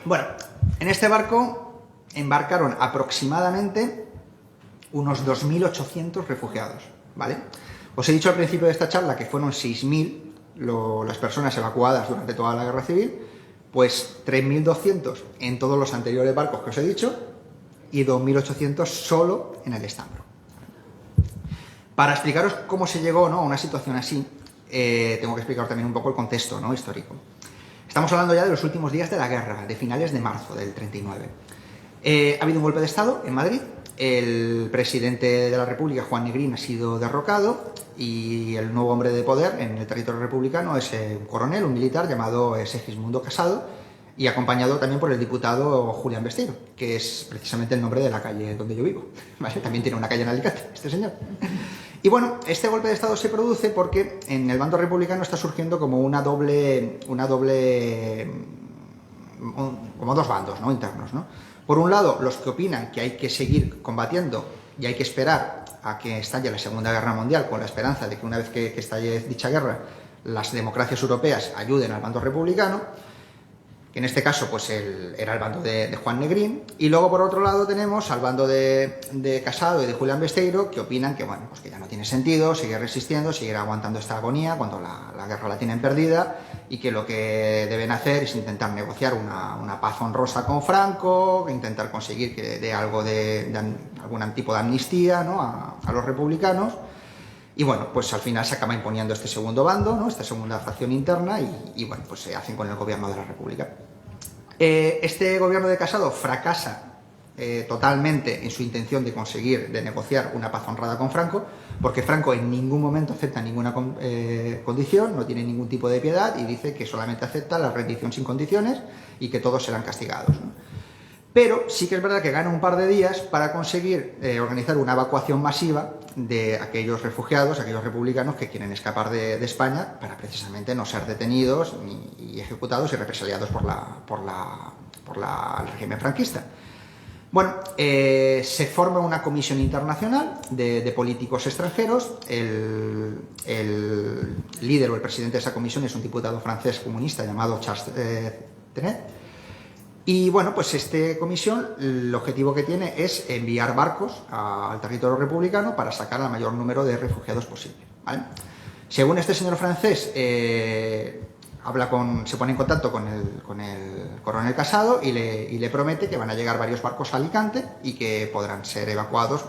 Bueno, en este barco embarcaron aproximadamente unos 2.800 refugiados, ¿vale? Os he dicho al principio de esta charla que fueron 6.000 las personas evacuadas durante toda la guerra civil, pues 3.200 en todos los anteriores barcos que os he dicho y 2.800 solo en el Stambrook. Para explicaros cómo se llegó, ¿no?, a una situación así, tengo que explicaros también un poco el contexto, ¿no?, histórico. Estamos hablando ya de los últimos días de la guerra, de finales de marzo del 39. Ha habido un golpe de Estado en Madrid, el presidente de la República, Juan Negrín, ha sido derrocado y el nuevo hombre de poder en el territorio republicano es un coronel, un militar llamado Segismundo Casado, y acompañado también por el diputado Julián Besteiro, que es precisamente el nombre de la calle donde yo vivo, ¿vale? También tiene una calle en Alicante, este señor. Y bueno, este golpe de Estado se produce porque en el bando republicano está surgiendo como como dos bandos, ¿no?, internos, ¿no? Por un lado, los que opinan que hay que seguir combatiendo y hay que esperar a que estalle la Segunda Guerra Mundial, con la esperanza de que una vez que estalle dicha guerra, las democracias europeas ayuden al bando republicano, que en este caso pues era el bando de Juan Negrín. Y luego, por otro lado, tenemos al bando de Casado y de Julián Besteiro, que opinan que, bueno, pues que ya no tiene sentido seguir resistiendo, seguir aguantando esta agonía cuando la guerra la tienen perdida, y que lo que deben hacer es intentar negociar una paz honrosa con Franco, intentar conseguir que dé algo de algún tipo de amnistía, ¿no?, a los republicanos. Y bueno, pues al final se acaba imponiendo este segundo bando, ¿no?, esta segunda facción interna, y bueno, pues se hacen con el gobierno de la República. Este gobierno de Casado fracasa totalmente en su intención de conseguir, de negociar una paz honrada con Franco, porque Franco en ningún momento acepta ninguna condición, no tiene ningún tipo de piedad y dice que solamente acepta la rendición sin condiciones y que todos serán castigados, ¿no? Pero sí que es verdad que gana un par de días para conseguir organizar una evacuación masiva de aquellos refugiados, aquellos republicanos que quieren escapar de España, para precisamente no ser detenidos y ejecutados y represaliados por el régimen franquista. Bueno, se forma una comisión internacional de políticos extranjeros. El líder o el presidente de esa comisión es un diputado francés comunista llamado Charles Trenet. Y bueno, pues esta comisión, el objetivo que tiene es enviar barcos al territorio republicano para sacar al mayor número de refugiados posible, ¿vale? Según este señor francés, se pone en contacto con el coronel Casado y le promete que van a llegar varios barcos a Alicante y que podrán ser evacuados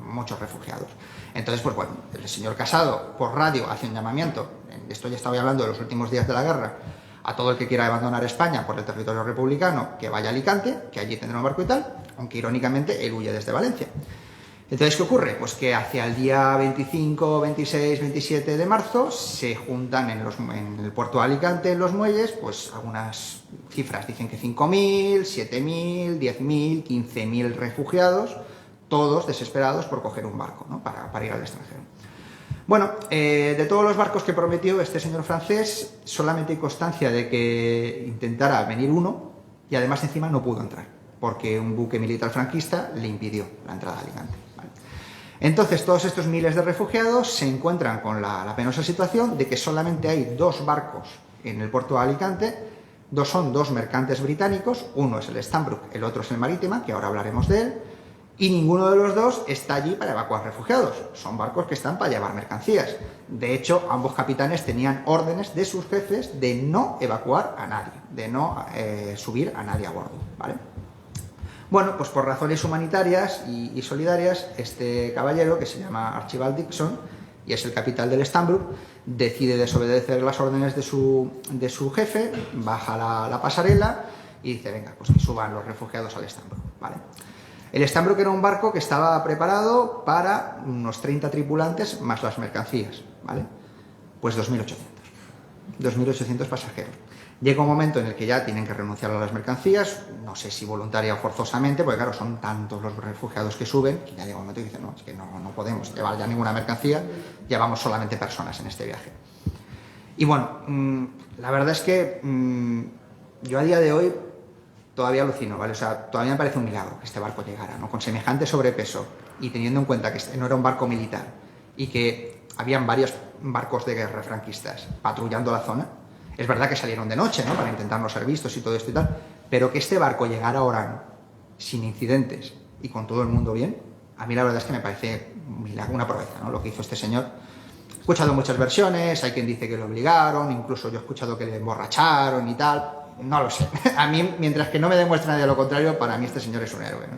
muchos refugiados. Entonces, pues bueno, el señor Casado por radio hace un llamamiento, esto ya estaba hablando de los últimos días de la guerra, a todo el que quiera abandonar España por el territorio republicano, que vaya a Alicante, que allí tendrá un barco y tal, aunque irónicamente él huye desde Valencia. Entonces, ¿qué ocurre? Pues que hacia el día 25, 26, 27 de marzo se juntan en el puerto de Alicante, en los muelles, pues algunas cifras, dicen que 5.000, 7.000, 10.000, 15.000 refugiados, todos desesperados por coger un barco, ¿no?, para ir al extranjero. Bueno, de todos los barcos que prometió este señor francés, solamente hay constancia de que intentara venir uno y además encima no pudo entrar, porque un buque militar franquista le impidió la entrada a Alicante, ¿vale? Entonces, todos estos miles de refugiados se encuentran con la penosa situación de que solamente hay 2 barcos en el puerto de Alicante. Son dos mercantes británicos, uno es el Stanbrook, el otro es el Marítima, que ahora hablaremos de él, y ninguno de los dos está allí para evacuar refugiados. Son barcos que están para llevar mercancías. De hecho, ambos capitanes tenían órdenes de sus jefes de no evacuar a nadie, de no subir a nadie a bordo, ¿vale? Bueno, pues por razones humanitarias y solidarias, este caballero, que se llama Archibald Dixon, y es el capitán del Stanbrook, decide desobedecer las órdenes de su jefe, baja la pasarela y dice, venga, pues que suban los refugiados al Stanbrook, ¿vale? El Stanbrook era un barco que estaba preparado para unos 30 tripulantes más las mercancías, ¿vale? Pues 2.800 pasajeros. Llega un momento en el que ya tienen que renunciar a las mercancías, no sé si voluntaria o forzosamente, porque claro, son tantos los refugiados que suben, que ya llega un momento y dicen, no, es que no podemos llevar ya ninguna mercancía, llevamos solamente personas en este viaje. Y bueno, la verdad es que yo a día de hoy todavía alucino, ¿vale? O sea, todavía me parece un milagro que este barco llegara, ¿no? Con semejante sobrepeso y teniendo en cuenta que no era un barco militar y que habían varios barcos de guerra franquistas patrullando la zona. Es verdad que salieron de noche, ¿no?, para intentar no ser vistos y todo esto y tal, pero que este barco llegara a Orán sin incidentes y con todo el mundo bien, a mí la verdad es que me parece un milagro, una proeza, ¿no?, lo que hizo este señor. He escuchado muchas versiones, hay quien dice que lo obligaron, incluso yo he escuchado que le emborracharon y tal, no lo sé. A mí, mientras que no me demuestre nadie lo contrario, para mí este señor es un héroe, ¿no?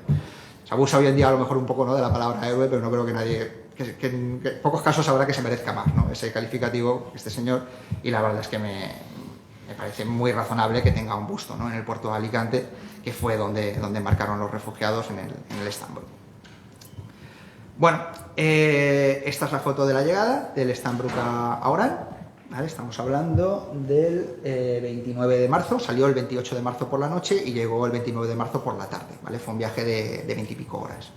Se abusa hoy en día a lo mejor un poco, ¿no?, de la palabra héroe, pero no creo que nadie, que en pocos casos habrá que se merezca más, ¿no?, ese calificativo, este señor, y la verdad es que me parece muy razonable que tenga un busto, ¿no?, en el puerto de Alicante, que fue donde embarcaron los refugiados en el Stanbrook. Bueno, esta es la foto de la llegada del Stanbrook a Orán, ¿vale? Estamos hablando del 29 de marzo, salió el 28 de marzo por la noche y llegó el 29 de marzo por la tarde, ¿vale? Fue un viaje de 20 y pico horas.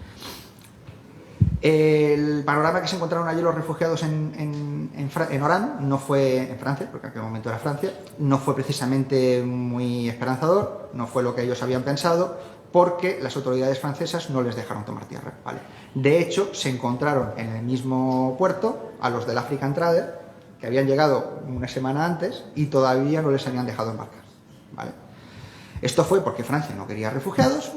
El panorama que se encontraron allí los refugiados en Orán no fue en Francia, porque en aquel momento era Francia, no fue precisamente muy esperanzador, no fue lo que ellos habían pensado, porque las autoridades francesas no les dejaron tomar tierra, ¿vale? De hecho, se encontraron en el mismo puerto a los del African Trader, que habían llegado una semana antes y todavía no les habían dejado embarcar, ¿vale? Esto fue porque Francia no quería refugiados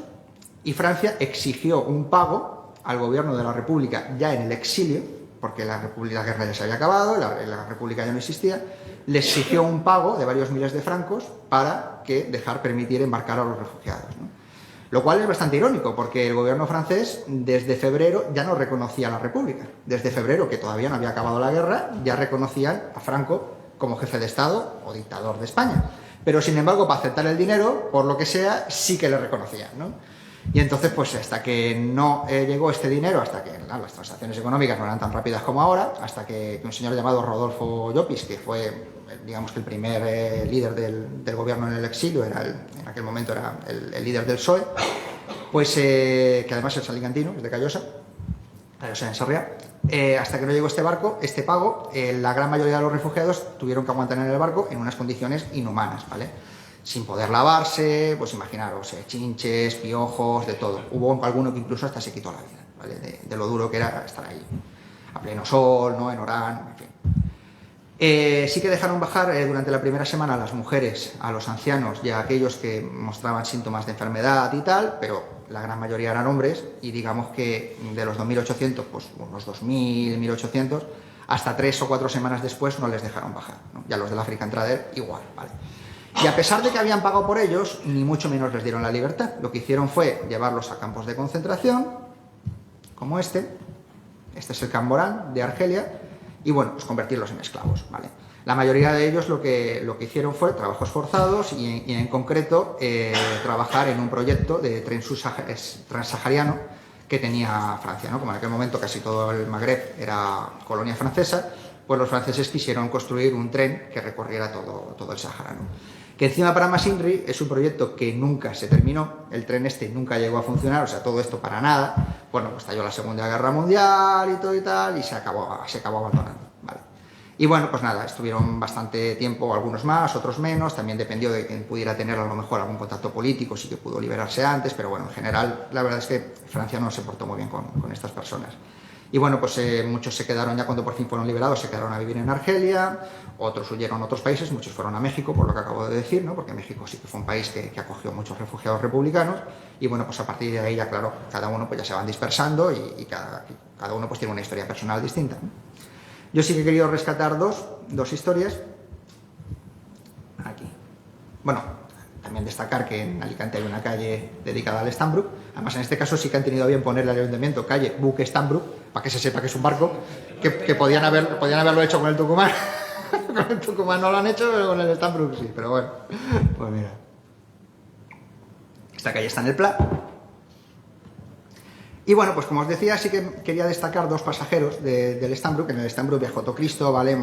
y Francia exigió un pago al gobierno de la República ya en el exilio, porque la guerra ya se había acabado, la República ya no existía, le exigió un pago de varios miles de francos para permitir embarcar a los refugiados, ¿no? Lo cual es bastante irónico, porque el gobierno francés desde febrero ya no reconocía a la República. Desde febrero, que todavía no había acabado la guerra, ya reconocían a Franco como jefe de Estado o dictador de España. Pero sin embargo, para aceptar el dinero, por lo que sea, sí que le reconocían, ¿no? Y entonces, pues hasta que no llegó este dinero, hasta que las transacciones económicas no eran tan rápidas como ahora, hasta que un señor llamado Rodolfo Llopis, que fue, digamos que el primer líder del gobierno en el exilio, en aquel momento era el líder del PSOE, pues que además es alicantino, es de Callosa en Sarriá, hasta que no llegó este pago, la gran mayoría de los refugiados tuvieron que aguantar en el barco en unas condiciones inhumanas, ¿vale? Sin poder lavarse, pues imaginaros, chinches, piojos, de todo. Hubo alguno que incluso hasta se quitó la vida, ¿vale? De lo duro que era estar ahí, a pleno sol, ¿no?, en Orán, en fin. Sí que dejaron bajar durante la primera semana a las mujeres, a los ancianos y a aquellos que mostraban síntomas de enfermedad y tal, pero la gran mayoría eran hombres y digamos que de los 2.800, pues unos 2.000, 1.800, hasta 3 o 4 semanas después no les dejaron bajar, ¿no? Y a los del African Trader igual, ¿vale? Y a pesar de que habían pagado por ellos, ni mucho menos les dieron la libertad. Lo que hicieron fue llevarlos a campos de concentración, como este es el Camp Morán de Argelia, y bueno, pues convertirlos en esclavos, ¿vale? La mayoría de ellos lo que hicieron fue trabajos forzados y en concreto trabajar en un proyecto de tren transsahariano que tenía Francia, ¿no? Como en aquel momento casi todo el Magreb era colonia francesa, pues los franceses quisieron construir un tren que recorriera todo el Sáhara, ¿no? Que encima para más INRI es un proyecto que nunca se terminó, el tren nunca llegó a funcionar, o sea, todo esto para nada. Bueno, pues estalló la Segunda Guerra Mundial y todo y tal, y se acabó abandonando, ¿vale? Y bueno, pues nada, estuvieron bastante tiempo, algunos más, otros menos, también dependió de quien pudiera tener a lo mejor algún contacto político, sí que pudo liberarse antes, pero bueno, en general, la verdad es que Francia no se portó muy bien con estas personas. Y bueno, pues muchos se quedaron ya cuando por fin fueron liberados, se quedaron a vivir en Argelia, otros huyeron a otros países, muchos fueron a México, por lo que acabo de decir, ¿no? Porque México sí que fue un país que acogió muchos refugiados republicanos, y bueno, pues a partir de ahí ya, claro, cada uno pues ya se van dispersando y cada uno pues tiene una historia personal distinta, ¿no? Yo sí que he querido rescatar dos historias. Aquí. Bueno, también destacar que en Alicante hay una calle dedicada al Stambrook. Además, en este caso sí que han tenido a bien ponerle al ayuntamiento calle Buque Stambrook, para que se sepa que es un barco, que podían haberlo hecho con el Tucumán. Con el Tucumán no lo han hecho, pero con el Stambrook sí. Pero bueno, pues mira. Esta calle está en el Pla. Y bueno, pues como os decía, sí que quería destacar dos pasajeros del Stambrook. En el Stambrook viajó todo Cristo, ¿vale?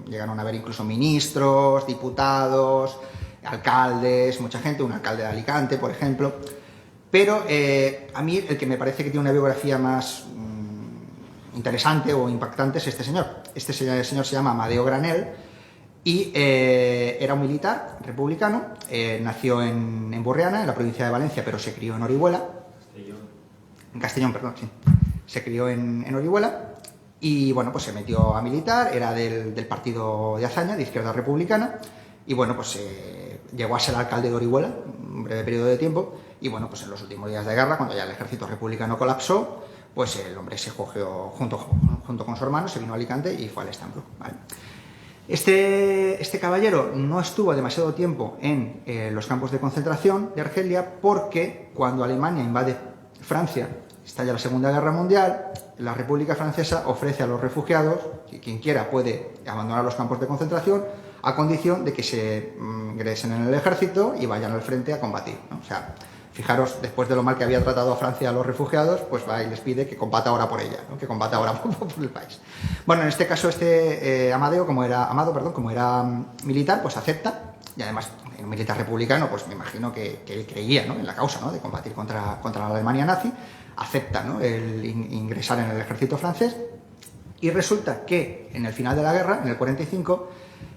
Llegaron a ver incluso ministros, diputados, alcaldes, mucha gente, un alcalde de Alicante, por ejemplo. Pero a mí el que me parece que tiene una biografía más interesante o impactante es este señor. Este señor se llama Amadeo Granell y era un militar republicano. Nació en Burriana, en la provincia de Valencia, pero se crió en Orihuela. En Castellón, perdón, sí. Se crió en Orihuela y, bueno, pues se metió a militar, era del partido de Azaña, de Izquierda Republicana, y, bueno, pues llegó a ser alcalde de Orihuela un breve periodo de tiempo, y, bueno, pues en los últimos días de guerra, cuando ya el ejército republicano colapsó, pues el hombre se cogió junto con su hermano, se vino a Alicante y fue al Stambrook, ¿vale? Este caballero no estuvo demasiado tiempo en los campos de concentración de Argelia, porque cuando Alemania invade Francia, estalla la Segunda Guerra Mundial, la República Francesa ofrece a los refugiados, que quien quiera puede abandonar los campos de concentración, a condición de que se ingresen en el ejército y vayan al frente a combatir, ¿no? O sea, fijaros, después de lo mal que había tratado a Francia a los refugiados, pues va y les pide que combata ahora por ella, ¿no? Que combata ahora por el país. Bueno, en este caso Amado, como era militar, pues acepta, y además en un militar republicano, pues me imagino que él creía, ¿no?, en la causa, ¿no?, de combatir contra la Alemania nazi, acepta, ¿no?, el ingresar en el ejército francés, y resulta que en el final de la guerra, en el 45,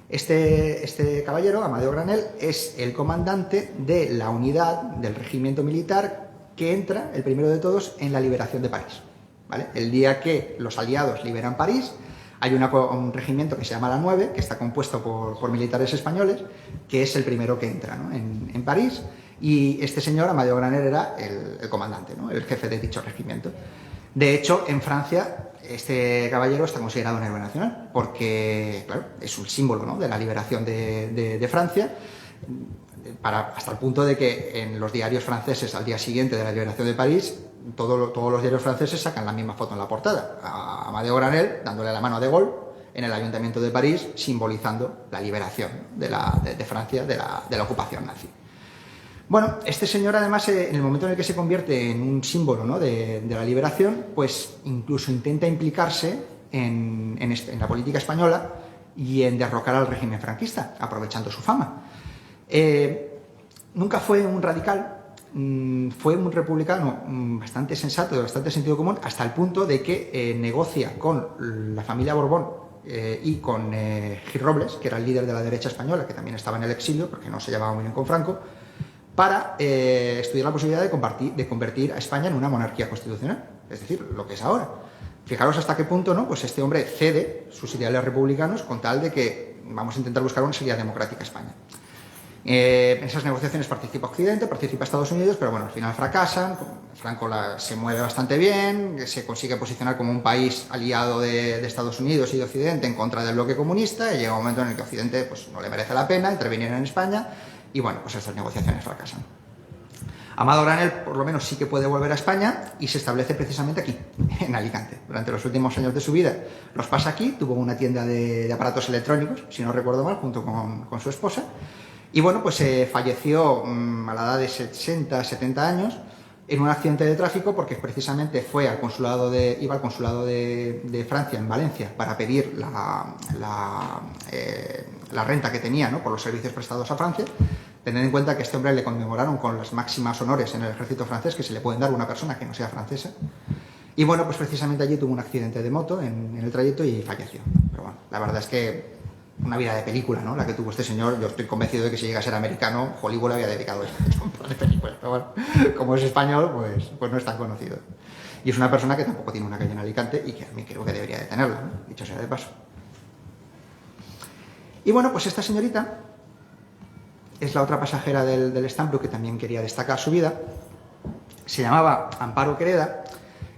este caballero, Amadeo Granell, es el comandante de la unidad del regimiento militar que entra, el primero de todos, en la liberación de París, ¿vale? El día que los aliados liberan París, hay un regimiento que se llama la 9, que está compuesto por militares españoles, que es el primero que entra, ¿no?, en París, y este señor, Amadeo Granell, era el comandante, ¿no?, el jefe de dicho regimiento. De hecho, en Francia, este caballero está considerado un héroe nacional, porque, claro, es un símbolo, ¿no?, de la liberación de Francia, hasta el punto de que en los diarios franceses, al día siguiente de la liberación de París, todos los diarios franceses sacan la misma foto en la portada, a Amadeo Granell dándole la mano a De Gaulle en el ayuntamiento de París, simbolizando la liberación de Francia de la ocupación nazi. Bueno, este señor, además, en el momento en el que se convierte en un símbolo, ¿no?, de la liberación, pues incluso intenta implicarse en la política española y en derrocar al régimen franquista, aprovechando su fama. Nunca fue un radical, fue un republicano bastante sensato, de bastante sentido común, hasta el punto de que negocia con la familia Borbón y con Gil Robles, que era el líder de la derecha española, que también estaba en el exilio, porque no se llevaba muy bien con Franco, para estudiar la posibilidad de convertir a España en una monarquía constitucional, es decir, lo que es ahora. Fijaros hasta qué punto, ¿no?, pues este hombre cede sus ideales republicanos con tal de que vamos a intentar buscar una salida democrática a España. En esas negociaciones participa Occidente, participa Estados Unidos, pero bueno, al final fracasan. Franco se mueve bastante bien, se consigue posicionar como un país aliado de Estados Unidos y de Occidente en contra del bloque comunista, y llega un momento en el que Occidente pues no le merece la pena intervenir en España, y bueno, pues estas negociaciones fracasan. Amadeo Granell, por lo menos, sí que puede volver a España y se establece precisamente aquí, en Alicante. Durante los últimos años de su vida los pasa aquí, tuvo una tienda de aparatos electrónicos, si no recuerdo mal, junto con su esposa. Y bueno, pues falleció a la edad de 60, 70 años en un accidente de tráfico, porque precisamente iba al consulado de Francia en Valencia para pedir la renta que tenía, ¿no?, por los servicios prestados a Francia. Tened en cuenta que a este hombre le conmemoraron con las máximas honores en el ejército francés que se le pueden dar a una persona que no sea francesa. Y bueno, pues precisamente allí tuvo un accidente de moto en el trayecto y falleció. Pero bueno, la verdad es que una vida de película, ¿no?, la que tuvo este señor. Yo estoy convencido de que si llega a ser americano, Hollywood le había dedicado un par de películas, pero bueno, como es español, pues no es tan conocido. Y es una persona que tampoco tiene una calle en Alicante y que a mí creo que debería de tenerla, ¿no? Dicho sea de paso. Y bueno, pues esta señorita es la otra pasajera del Stambrook que también quería destacar su vida. Se llamaba Amparo Quereda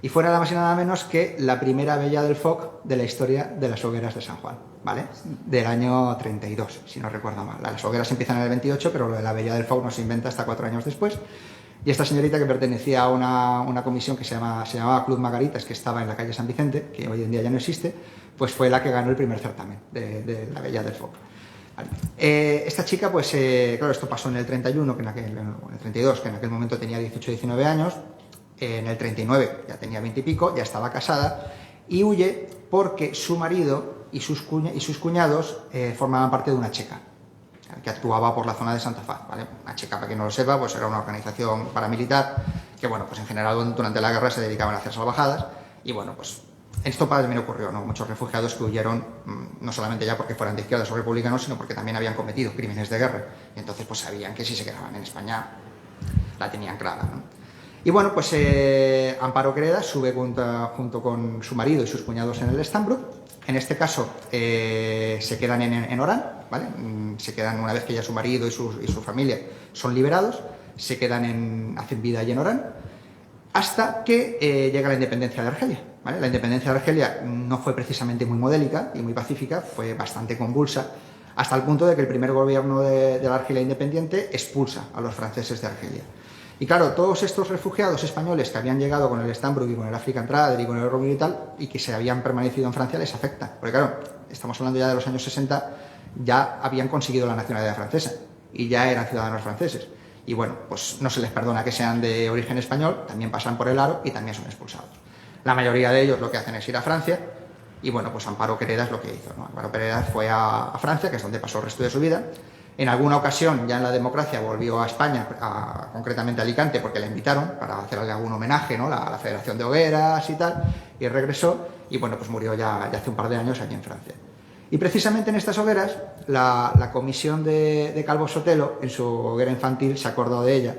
y fue nada más y nada menos que la primera vella del FOC de la historia de las hogueras de San Juan, ¿vale? Del año 32, si no recuerdo mal. Las hogueras empiezan en el 28, pero lo de la vella del FOC no se inventa hasta 4 años después. Y esta señorita, que pertenecía a una comisión que se llamaba Club Margaritas, que estaba en la calle San Vicente, que hoy en día ya no existe, pues fue la que ganó el primer certamen de la vella del FOC. Vale. Esta chica, pues claro, esto pasó en el 31, en el 32, que en aquel momento tenía 18 o 19 años. En el 39 ya tenía 20 y pico, ya estaba casada y huye porque su marido y sus cuñados formaban parte de una checa que actuaba por la zona de Santa Faz, ¿vale? Una checa, para quien no lo sepa, pues era una organización paramilitar que, bueno, pues en general durante la guerra se dedicaban a hacer salvajadas y, bueno, pues esto también ocurrió, ¿no? Muchos refugiados que huyeron, no solamente ya porque fueran de izquierdas o republicanos, sino porque también habían cometido crímenes de guerra y entonces pues sabían que si se quedaban en España la tenían clara, ¿no? Y bueno, pues Amparo Quereda sube junto con su marido y sus cuñados en el Stambrook. En este caso se quedan en Orán, ¿vale? Se quedan, una vez que ya su marido y su familia son liberados, se quedan hacen vida allí en Orán, hasta que llega la independencia de Argelia, ¿vale? La independencia de Argelia no fue precisamente muy modélica y muy pacífica, fue bastante convulsa, hasta el punto de que el primer gobierno de la Argelia independiente expulsa a los franceses de Argelia. Y claro, todos estos refugiados españoles que habían llegado con el Stambrook y con el African Trader y con el Robin y tal, y que se habían permanecido en Francia, les afecta. Porque claro, estamos hablando ya de los años 60, ya habían conseguido la nacionalidad francesa y ya eran ciudadanos franceses. Y bueno, pues no se les perdona que sean de origen español, también pasan por el aro y también son expulsados. La mayoría de ellos lo que hacen es ir a Francia y bueno, pues Amparo Quereda es lo que hizo, ¿no? Amparo Quereda fue a Francia, que es donde pasó el resto de su vida. En alguna ocasión, ya en la democracia, volvió a España, concretamente a Alicante, porque la invitaron para hacerle algún homenaje, ¿no? La Federación de Hogueras y tal, y regresó, y bueno, pues murió ya hace un par de años aquí en Francia. Y precisamente en estas hogueras, la comisión de Calvo Sotelo, en su hoguera infantil, se acordó de ella.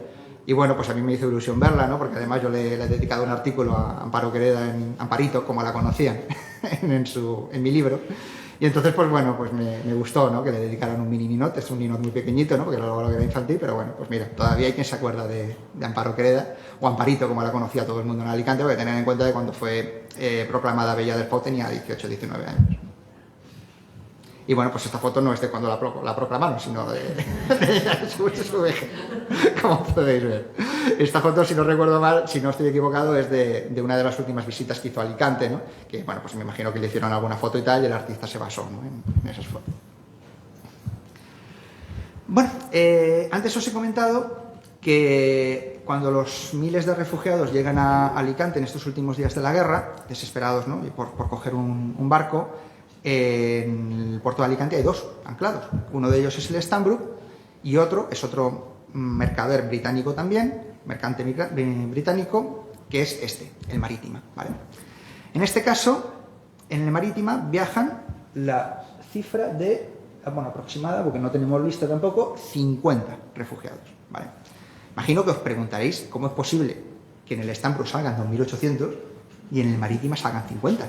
Y bueno, pues a mí me hizo ilusión verla, ¿no? Porque además yo le he dedicado un artículo a Amparo Quereda, en Amparito, como la conocían, en mi libro. Y entonces, pues bueno, pues me gustó, ¿no? Que le dedicaran un mini ninot, es un ninot muy pequeñito, ¿no? Porque era la hoguera infantil, pero bueno, pues mira, todavía hay quien se acuerda de Amparo Quereda, o Amparito, como la conocía todo el mundo en Alicante, porque tener en cuenta que cuando fue proclamada Vella del FOC tenía 18 o 19 años. Y bueno, pues esta foto no es de cuando la proclamaron, sino de su vejez, como podéis ver. Esta foto, si no recuerdo mal, si no estoy equivocado, es de una de las últimas visitas que hizo a Alicante, ¿no? Que bueno, pues me imagino que le hicieron alguna foto y tal, y el artista se basó, ¿no? en esas fotos. Bueno, antes os he comentado que cuando los miles de refugiados llegan a Alicante en estos últimos días de la guerra, desesperados, ¿no? por coger un barco, en el puerto de Alicante hay dos anclados. Uno de ellos es el Stambrook y otro es otro mercader británico también, mercante británico, que es el Marítima, ¿vale? En este caso, en el Marítima viajan la cifra de, bueno, aproximada, porque no tenemos lista tampoco, 50 refugiados, ¿vale? Imagino que os preguntaréis cómo es posible que en el Stambrook salgan 2.800 y en el Marítima salgan 50.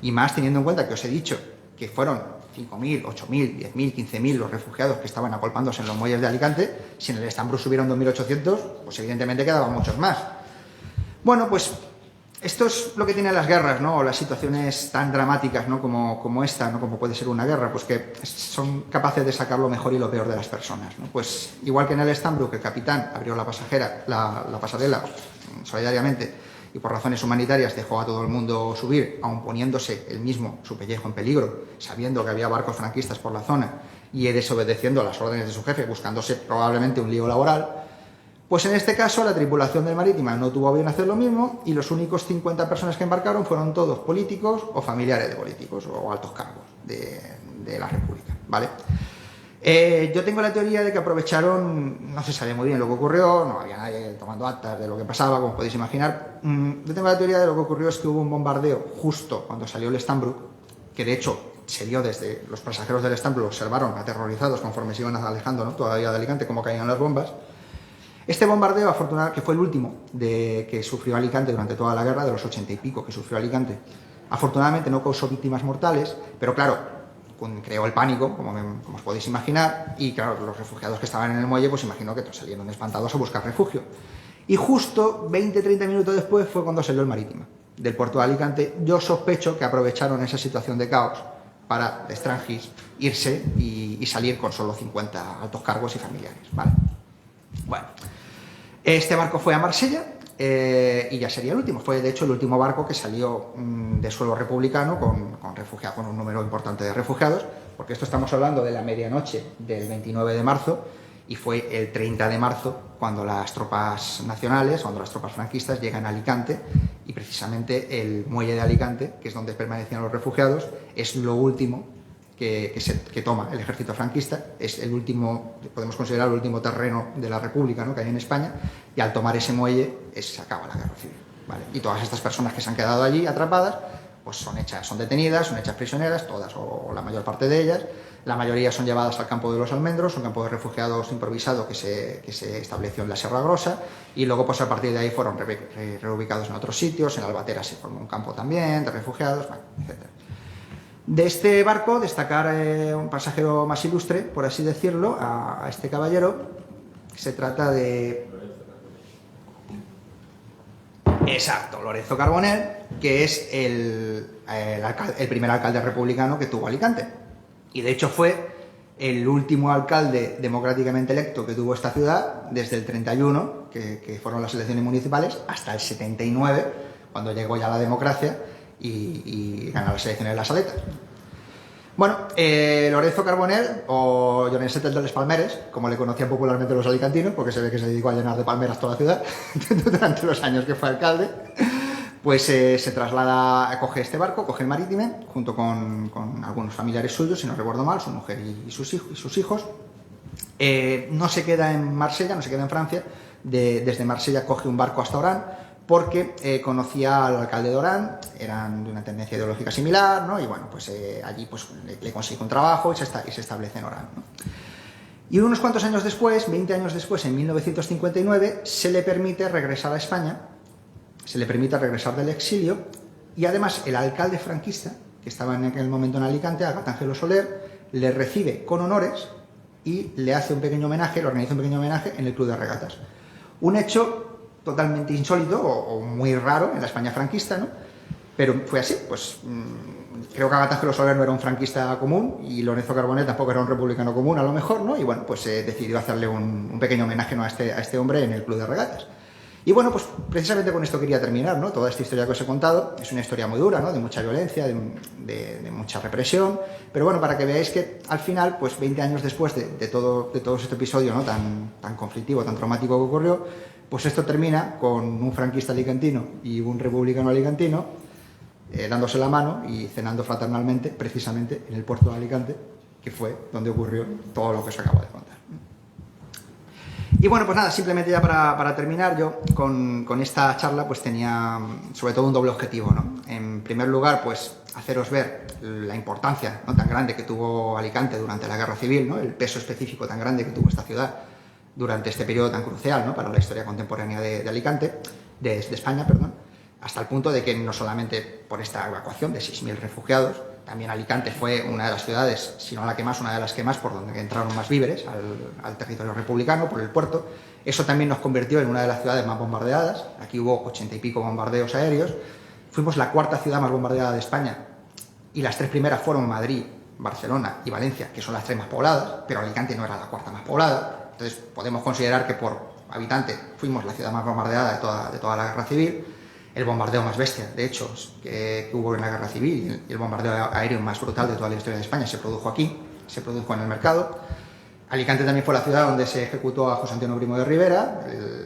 Y más teniendo en cuenta que os he dicho que fueron 5.000, 8.000, 10.000, 15.000 los refugiados que estaban agolpándose en los muelles de Alicante. Si en el Stambrook subieron 2.800, pues evidentemente quedaban muchos más. Bueno, pues esto es lo que tienen las guerras, ¿no? O las situaciones tan dramáticas, ¿no? como esta, ¿no? Como puede ser una guerra, pues que son capaces de sacar lo mejor y lo peor de las personas, ¿no? Pues igual que en el Stambrook, el capitán abrió la pasarela solidariamente, y por razones humanitarias dejó a todo el mundo subir, aun poniéndose él mismo su pellejo en peligro, sabiendo que había barcos franquistas por la zona y desobedeciendo a las órdenes de su jefe, buscándose probablemente un lío laboral. Pues en este caso la tripulación del Marítima no tuvo a bien hacer lo mismo y los únicos 50 personas que embarcaron fueron todos políticos o familiares de políticos o altos cargos de la República, ¿vale? Yo tengo la teoría de que aprovecharon, no se sabe muy bien lo que ocurrió, no había nadie tomando actas de lo que pasaba, como podéis imaginar. Yo tengo la teoría de lo que ocurrió es que hubo un bombardeo justo cuando salió el Stambrook, que de hecho se vio desde los pasajeros del Stambrook, observaron aterrorizados conforme se iban alejando, ¿no? Todavía de Alicante, cómo caían las bombas. Este bombardeo, afortunadamente, que fue el último que sufrió Alicante durante toda la guerra, de los 80 y pico que sufrió Alicante, afortunadamente no causó víctimas mortales, pero claro, creó el pánico, como os podéis imaginar, y claro, los refugiados que estaban en el muelle, pues imagino que salieron espantados a buscar refugio. Y justo 20-30 minutos después fue cuando salió el Marítima del puerto de Alicante. Yo sospecho que aprovecharon esa situación de caos para extranjis irse y salir con solo 50 altos cargos y familiares, ¿vale? Bueno, este barco fue a Marsella y ya sería el último. Fue de hecho el último barco que salió de suelo republicano con un número importante de refugiados, porque esto estamos hablando de la medianoche del 29 de marzo y fue el 30 de marzo cuando las tropas nacionales, cuando las tropas franquistas llegan a Alicante, y precisamente el muelle de Alicante, que es donde permanecían los refugiados, es lo último que toma el ejército franquista. Es el último, podemos considerar el último terreno de la República, ¿no?, que hay en España, y al tomar ese muelle se acaba la guerra civil, ¿vale? Y todas estas personas que se han quedado allí atrapadas pues son detenidas, son hechas prisioneras, todas o la mayor parte de ellas. La mayoría son llevadas al campo de los Almendros, un campo de refugiados improvisado que se estableció en la Sierra Grossa, y luego pues a partir de ahí fueron reubicados en otros sitios. En Albatera se formó un campo también de refugiados, bueno, etc. De este barco destacar un pasajero más ilustre, por así decirlo, a este caballero. Se trata de... Exacto, Lorenzo Carbonell, que es el primer alcalde republicano que tuvo Alicante. Y de hecho fue el último alcalde democráticamente electo que tuvo esta ciudad desde el 31, que fueron las elecciones municipales, hasta el 79, cuando llegó ya la democracia y ganó las elecciones de las Aletas. Bueno, Lorenzo Carbonell, o Llorenset de les Palmeres, como le conocían popularmente los alicantinos, porque se ve que se dedicó a llenar de palmeras toda la ciudad durante los años que fue alcalde, pues se traslada, coge este barco, coge el Marítime, junto con algunos familiares suyos, si no recuerdo mal, su mujer y sus hijos. No se queda en Marsella, no se queda en Francia. Desde Marsella coge un barco hasta Orán, porque conocía al alcalde de Orán, eran de una tendencia ideológica similar, ¿no? Y bueno, pues allí pues, le consigue un trabajo y se establece en Orán, ¿no? Y unos cuantos años después, 20 años después, en 1959, se le permite regresar a España, se le permite regresar del exilio, y además el alcalde franquista, que estaba en aquel momento en Alicante, Ángelo Soler, le recibe con honores y le hace un pequeño homenaje, le organiza un pequeño homenaje en el Club de Regatas. Un hecho totalmente insólito o muy raro en la España franquista, ¿no? Pero fue así, pues creo que Ángelo Soler no era un franquista común y Lorenzo Carbonell tampoco era un republicano común, a lo mejor, ¿no? Y bueno, pues decidió hacerle un pequeño homenaje, ¿no?, a este hombre en el Club de Regatas. Y bueno, pues precisamente con esto quería terminar, ¿no? Toda esta historia que os he contado es una historia muy dura, ¿no?, de mucha violencia, de mucha represión, pero bueno, para que veáis que al final, pues 20 años después de todo este episodio, ¿no?, tan conflictivo, tan traumático que ocurrió, pues esto termina con un franquista alicantino y un republicano alicantino dándose la mano y cenando fraternalmente, precisamente en el puerto de Alicante, que fue donde ocurrió todo lo que os acabo de contar. Y bueno, pues nada, simplemente ya para terminar, yo con esta charla pues tenía sobre todo un doble objetivo, ¿no? En primer lugar, pues haceros ver la importancia, ¿no?, tan grande que tuvo Alicante durante la Guerra Civil, ¿no?, el peso específico tan grande que tuvo esta ciudad durante este periodo tan crucial, ¿no?, para la historia contemporánea de Alicante, de España, perdón, hasta el punto de que no solamente por esta evacuación de 6.000 refugiados, también Alicante fue una de las ciudades, si no la que más, una de las que más, por donde entraron más víveres al territorio republicano, por el puerto. Eso también nos convirtió en una de las ciudades más bombardeadas. Aquí hubo 80 y pico bombardeos aéreos. Fuimos la cuarta ciudad más bombardeada de España, y las tres primeras fueron Madrid, Barcelona y Valencia, que son las tres más pobladas, pero Alicante no era la cuarta más poblada. Entonces podemos considerar que por habitante fuimos la ciudad más bombardeada de toda la Guerra Civil. El bombardeo más bestia, de hecho, que hubo en la Guerra Civil, y el bombardeo aéreo más brutal de toda la historia de España se produjo aquí, se produjo en el Mercado. Alicante también fue la ciudad donde se ejecutó a José Antonio Primo de Rivera,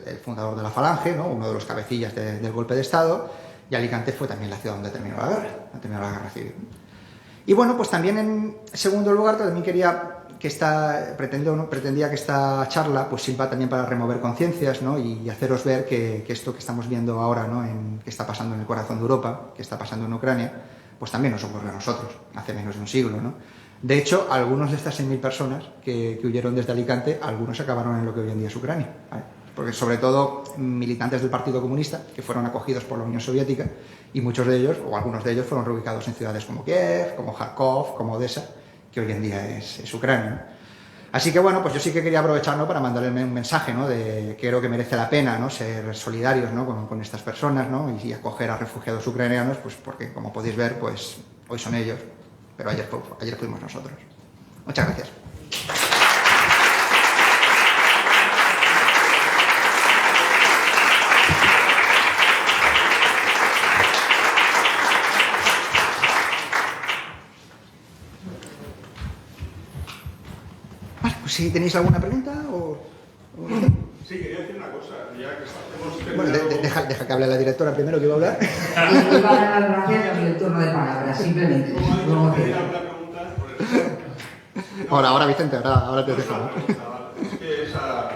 el fundador de la Falange, ¿no?, uno de los cabecillas del golpe de Estado, y Alicante fue también la ciudad donde terminó la Guerra Civil. Y bueno, pues también en segundo lugar también pretendía que esta charla pues sirva también para remover conciencias, ¿no?, y haceros ver que esto que estamos viendo ahora, ¿no?, que está pasando en el corazón de Europa, que está pasando en Ucrania, pues también nos ocurre a nosotros, hace menos de un siglo, ¿no? De hecho, algunos de estas 6.000 personas que huyeron desde Alicante, algunos acabaron en lo que hoy en día es Ucrania, ¿vale? porque sobre todo militantes del Partido Comunista que fueron acogidos por la Unión Soviética y muchos de ellos, o algunos de ellos, fueron reubicados en ciudades como Kiev, como Kharkov, como Odessa, que hoy en día es Ucrania, ¿no? Así que bueno, pues yo sí que quería aprovechar, ¿no?, para mandarle un mensaje, ¿no?, de que creo que merece la pena, ¿no?, ser solidarios, ¿no?, con estas personas, ¿no?, y acoger a refugiados ucranianos, pues porque como podéis ver, pues hoy son ellos, pero ayer fuimos nosotros. Muchas gracias. Vale, pues si tenéis alguna pregunta o... Sí, quería decir una cosa, ya que hemos Bueno, terminado... deja que hable la directora primero, que iba a hablar. Y iba a dar las gracias en el turno de palabras, simplemente. Como ha dicho, Luego quería te- hablar preguntas por eso. Ahora, Vicente, ahora te dejo, ¿no? Es que esa...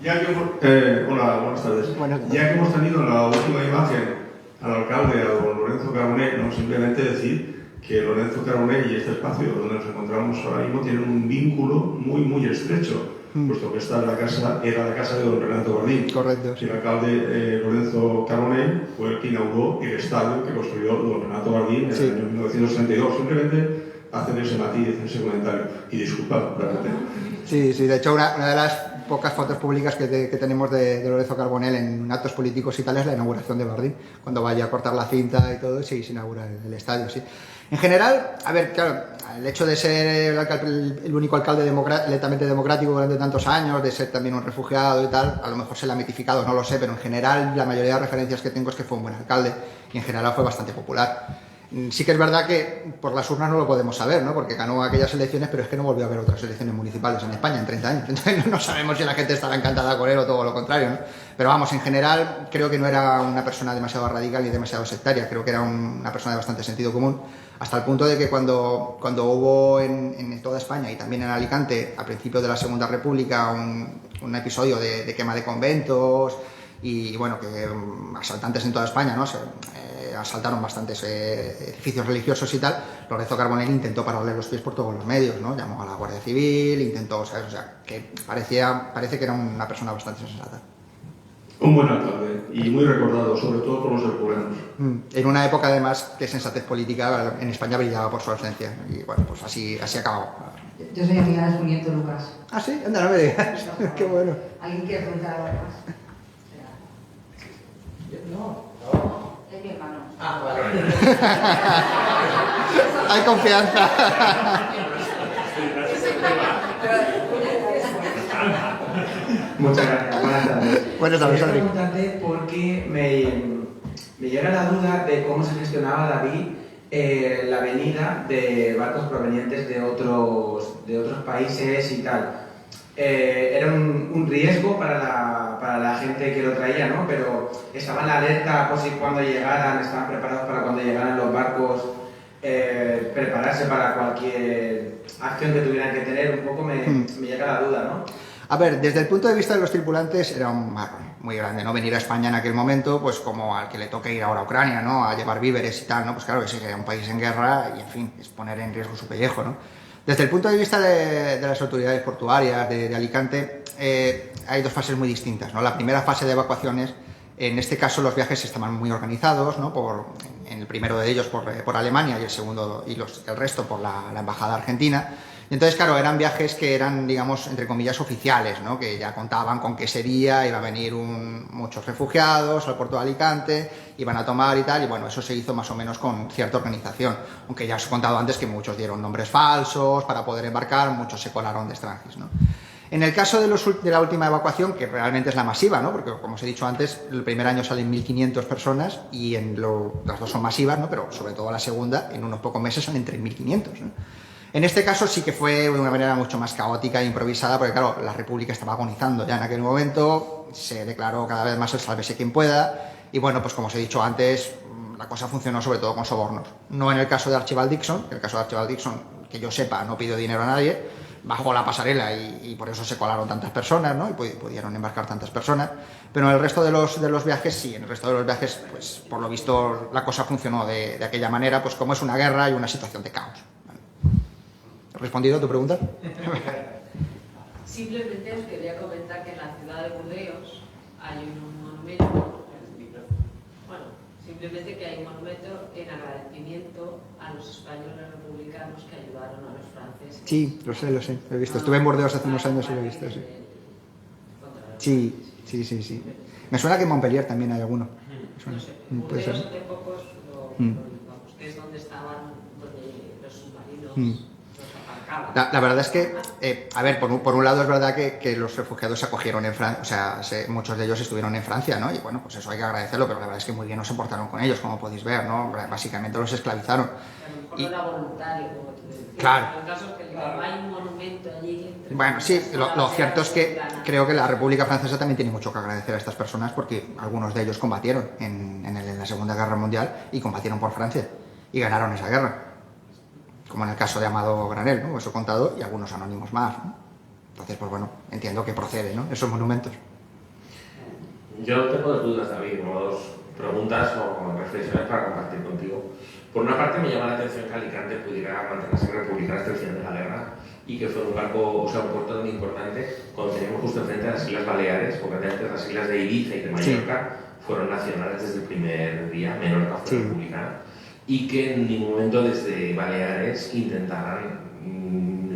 Ya que hemos... hola, buenas tardes. Buenas tardes. Ya que hemos tenido la última imagen al alcalde, a don Lorenzo Carbonell, no simplemente decir que Lorenzo Carbonell y este espacio donde nos encontramos ahora mismo tienen un vínculo muy, muy estrecho, puesto que esta era la casa de don Renato Bardín. Correcto, sí. El alcalde Lorenzo Carbonell fue el que inauguró el estadio que construyó don Renato Bardín en Sí. el año 1962. Simplemente hacer ese matiz, ese comentario. Y disculpad, realmente. Sí, de hecho una de las pocas fotos públicas que tenemos de Lorenzo Carbonell en actos políticos y tal es la inauguración de Bardín, cuando vaya a cortar la cinta y todo, sí, se inaugura el estadio, sí. En general, a ver, claro, el hecho de ser el único alcalde netamente democrático durante tantos años, de ser también un refugiado y tal, a lo mejor se le ha mitificado, no lo sé, pero en general la mayoría de referencias que tengo es que fue un buen alcalde y en general fue bastante popular. Sí que es verdad que por las urnas no lo podemos saber, ¿no?, porque ganó aquellas elecciones, pero es que no volvió a haber otras elecciones municipales en España en 30 años. Entonces no sabemos si la gente estará encantada con él o todo lo contrario, ¿no? Pero vamos, en general creo que no era una persona demasiado radical ni demasiado sectaria, creo que era una persona de bastante sentido común, hasta el punto de que cuando hubo en toda España y también en Alicante, a principios de la Segunda República, un episodio de quema de conventos y bueno, que asaltantes en toda España, ¿no?, asaltaron bastantes edificios religiosos y tal, Lorenzo Carbonell intentó pararle los pies por todos los medios, ¿no? Llamó a la Guardia Civil, intentó, ¿sabes? O sea, que parece que era una persona bastante sensata. Un buen alcalde y muy recordado, sobre todo por los herculanos. En una época, además, de sensatez política, en España brillaba por su ausencia. Y bueno, pues así acabó. Yo soy amiga de su nieto, Lucas. Ah, sí, anda, no me digas. Qué bueno. ¿Alguien quiere preguntar algo más? No. Es mi hermano. Ah, vale. Hay confianza. Muchas gracias. Buenas tardes. Buenas tardes, Quería Adri. preguntarte porque me llega la duda de cómo se gestionaba, David, la venida de barcos provenientes de otros países y tal. Era un riesgo para la gente que lo traía, ¿no? Pero estaban alerta por si cuando llegaran, estaban preparados para cuando llegaran los barcos, prepararse para cualquier acción que tuvieran que tener. Un poco me llega la duda, ¿no? A ver, desde el punto de vista de los tripulantes era un marrón muy grande, ¿no? Venir a España en aquel momento, pues como al que le toque ir ahora a Ucrania, ¿no?, a llevar víveres y tal, ¿no? Pues claro que sí, que era un país en guerra y, en fin, es poner en riesgo su pellejo, ¿no? Desde el punto de vista de las autoridades portuarias de Alicante, hay dos fases muy distintas, ¿no? La primera fase de evacuaciones, en este caso los viajes estaban muy organizados, ¿no? En el primero de ellos por Alemania y el segundo y el resto por la Embajada Argentina. Y entonces, claro, eran viajes que eran, digamos, entre comillas, oficiales, ¿no? Que ya contaban con que ese día iba a venir muchos refugiados al puerto de Alicante, iban a tomar y tal, y bueno, eso se hizo más o menos con cierta organización, aunque ya os he contado antes que muchos dieron nombres falsos para poder embarcar, muchos se colaron de extranjis, ¿no? En el caso de la última evacuación, que realmente es la masiva, ¿no? Porque, como os he dicho antes, el primer año salen 1.500 personas y las dos son masivas, ¿no? Pero sobre todo la segunda, en unos pocos meses salen 3.500, ¿no? En este caso sí que fue de una manera mucho más caótica e improvisada, porque claro, la República estaba agonizando ya en aquel momento, se declaró cada vez más el sálvese quien pueda, y bueno, pues como os he dicho antes, la cosa funcionó sobre todo con sobornos. No en el caso de Archibald Dixon, que el caso de Archibald Dixon, que yo sepa, no pidió dinero a nadie, bajó la pasarela y por eso se colaron tantas personas, ¿no? Y pudieron embarcar tantas personas, pero en el resto de los viajes sí, en el resto de los viajes, pues por lo visto la cosa funcionó de aquella manera, pues como es una guerra y una situación de caos. ¿Respondido a tu pregunta? Sí, Simplemente os quería comentar que en la ciudad de Burdeos hay un monumento, bueno, simplemente que hay un monumento en agradecimiento a los españoles republicanos que ayudaron a los franceses. Sí, lo sé, lo he visto. Estuve en Burdeos hace unos años y lo he visto, sí. Sí. Me suena que en Montpellier también hay alguno. No sé, Puede ser. Burdeos de pocos, vamos, que es donde estaban los submarinos. La verdad es que, a ver, por un lado es verdad que los refugiados se acogieron en Francia, o sea, muchos de ellos estuvieron en Francia, ¿no? Y bueno, pues eso hay que agradecerlo, pero la verdad es que muy bien no se portaron con ellos, como podéis ver, ¿no? Básicamente los esclavizaron. A lo mejor no era voluntario, como tú decías. Claro. El caso es que hay un monumento allí. Bueno, sí, lo cierto es que creo que la República Francesa también tiene mucho que agradecer a estas personas porque algunos de ellos combatieron en la Segunda Guerra Mundial y combatieron por Francia y ganaron esa guerra. Como en el caso de Amado Granel, ¿no? Eso he contado, y algunos anónimos más, ¿no? Entonces, pues bueno, entiendo que procede, ¿no? Esos monumentos. Yo tengo dos dudas, David, como dos preguntas o reflexiones para compartir contigo. Por una parte, me llama la atención que Alicante pudiera mantenerse republicana hasta el final de la guerra y que fue un puerto muy importante cuando teníamos justo enfrente a las Islas Baleares, concretamente las islas de Ibiza y de Mallorca, fueron nacionales desde el primer día, Menorca fue republicana, y que en ningún momento desde Baleares intentaran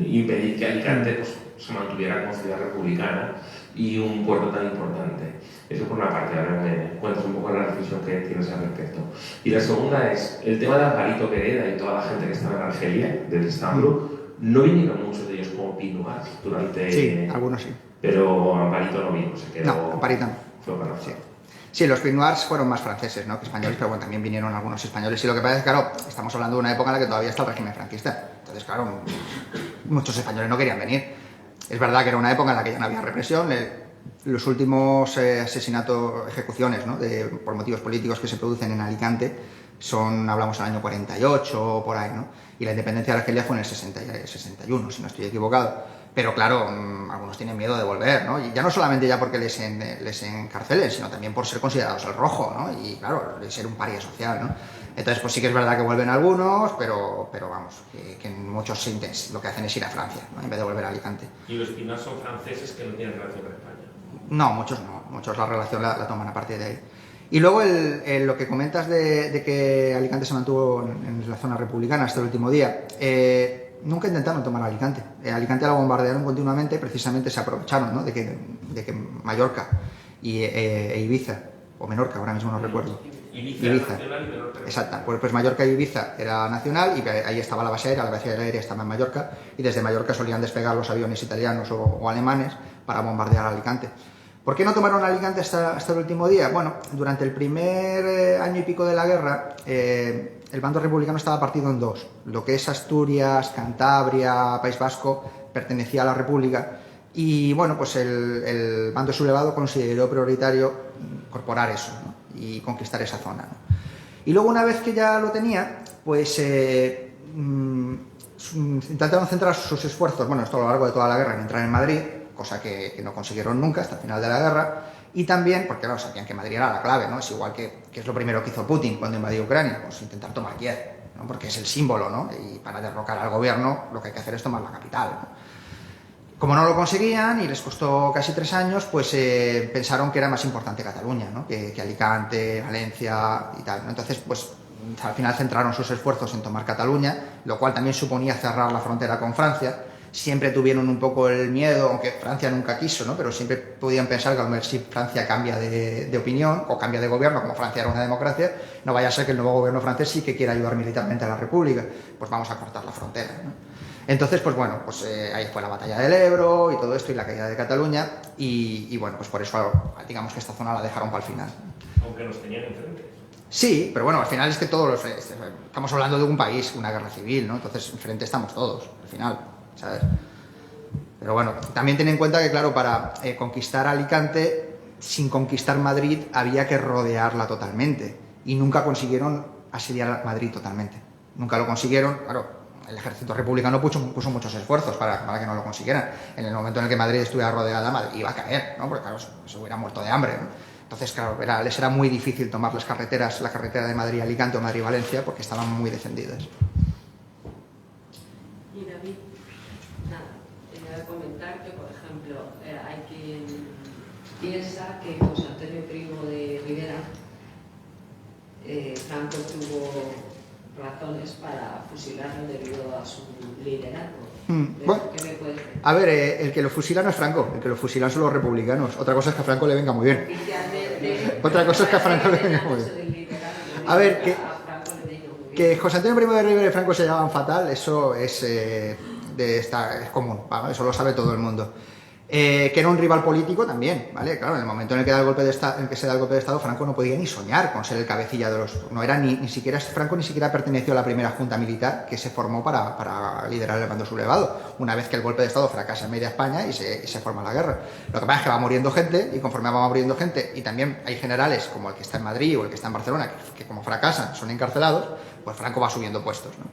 impedir que Alicante pues, se mantuviera como ciudad republicana y un puerto tan importante. Eso por una parte, ahora me cuentas un poco la reflexión que tienes al respecto. Y la segunda es, el tema de Amparito Pereda y toda la gente que estaba en Argelia, del Istanbul, no vinieron muchos de ellos como pinuas durante... Sí, algunos sí. Pero Amparito no vino, se quedó... No, Amparito no. Fue para sí. Sí, los Pinoirs fueron más franceses, ¿no? Que españoles, pero bueno, también vinieron algunos españoles. Y lo que pasa es que, claro, estamos hablando de una época en la que todavía está el régimen franquista. Entonces, claro, muchos españoles no querían venir. Es verdad que era una época en la que ya no había represión. Los últimos asesinatos, ejecuciones, ¿no? Por motivos políticos que se producen en Alicante hablamos del año 48 o por ahí, ¿no? Y la independencia de Argelia fue en el 61, si no estoy equivocado. Pero claro, algunos tienen miedo de volver, ¿no? Y ya no solamente ya porque les encarcelen, sino también por ser considerados el rojo, ¿no? Y claro, de ser un paria social, ¿no? Entonces, pues sí que es verdad que vuelven algunos, pero vamos, que muchos lo que hacen es ir a Francia, ¿no? En vez de volver a Alicante. ¿Y los Pinoirs son franceses que no tienen relación con España? No, muchos la relación la toman a partir de ahí. Y luego lo que comentas de que Alicante se mantuvo en la zona republicana hasta el último día, nunca intentaron tomar Alicante. Alicante la bombardearon continuamente, precisamente se aprovecharon, ¿no? de que Mallorca e Ibiza, o Menorca, ahora mismo no recuerdo. Ibiza. Exacto, pues Mallorca y Ibiza era nacional y ahí estaba la base aérea estaba en Mallorca y desde Mallorca solían despegar los aviones italianos o alemanes para bombardear Alicante. ¿Por qué no tomaron Alicante hasta el último día? Bueno, durante el primer año y pico de la guerra, el bando republicano estaba partido en dos. Lo que es Asturias, Cantabria, País Vasco, pertenecía a la República. Y bueno, pues el bando sublevado consideró prioritario incorporar eso, ¿no? Y conquistar esa zona, ¿no? Y luego, una vez que ya lo tenía, pues intentaron centrar sus esfuerzos, bueno, esto a lo largo de toda la guerra, en entrar en Madrid, cosa que no consiguieron nunca hasta el final de la guerra, y también, porque claro, sabían que Madrid era la clave, ¿no? Es igual que es lo primero que hizo Putin cuando invadió Ucrania, pues intentar tomar Kiev, ¿no? Porque es el símbolo, ¿no? Y para derrocar al gobierno lo que hay que hacer es tomar la capital, ¿no? Como no lo conseguían y les costó casi 3 años, pues pensaron que era más importante Cataluña, ¿no? que Alicante, Valencia y tal, ¿no? Entonces, pues al final centraron sus esfuerzos en tomar Cataluña, lo cual también suponía cerrar la frontera con Francia. Siempre tuvieron un poco el miedo, aunque Francia nunca quiso, ¿no? Pero siempre podían pensar que a lo mejor si Francia cambia de opinión o cambia de gobierno, como Francia era una democracia, no vaya a ser que el nuevo gobierno francés sí que quiera ayudar militarmente a la República, pues vamos a cortar la frontera, ¿no? Entonces, pues bueno, pues ahí fue la batalla del Ebro y todo esto y la caída de Cataluña y bueno, pues por eso digamos que esta zona la dejaron para el final. Aunque nos tenían enfrente. Sí, pero bueno, al final es que estamos hablando de un país, una guerra civil, ¿no? Entonces enfrente estamos todos, al final, ¿sabes? Pero bueno, también ten en cuenta que claro, para conquistar Alicante, sin conquistar Madrid, había que rodearla totalmente y nunca consiguieron asediar Madrid totalmente. Nunca lo consiguieron, claro. El ejército republicano puso muchos esfuerzos para que no lo consiguieran. En el momento en el que Madrid estuviera rodeada, Madrid iba a caer, ¿no? Porque claro, se hubiera muerto de hambre, ¿no? Entonces, claro, les era muy difícil tomar la carretera de Madrid-Alicante o Madrid-Valencia, porque estaban muy defendidas. Y David, nada, Quería comentar que, por ejemplo, hay quien piensa que José Antonio Primo de Rivera, Franco tuvo razones para fusilarlo debido a su liderazgo. Bueno, ¿Qué me puedes decir? a ver, el que lo fusila no es Franco, el que lo fusilan son los republicanos. Otra cosa es que a Franco le venga muy bien. Oficialmente, Otra cosa es que a Franco le venga muy bien. A ver, que José Antonio Primo de Rivera y Franco se llevaban fatal, eso es común, ¿vale? Eso lo sabe todo el mundo. Que era un rival político también, ¿vale? Claro, en el momento en el que, en que se da el golpe de Estado, Franco no podía ni soñar con ser el cabecilla de los... No era ni siquiera... Franco ni siquiera perteneció a la primera junta militar que se formó para liderar el bando sublevado, una vez que el golpe de Estado fracasa en media España y se forma la guerra. Lo que pasa es que va muriendo gente, y conforme va muriendo gente, y también hay generales como el que está en Madrid o el que está en Barcelona, que como fracasan son encarcelados, pues Franco va subiendo puestos, ¿no?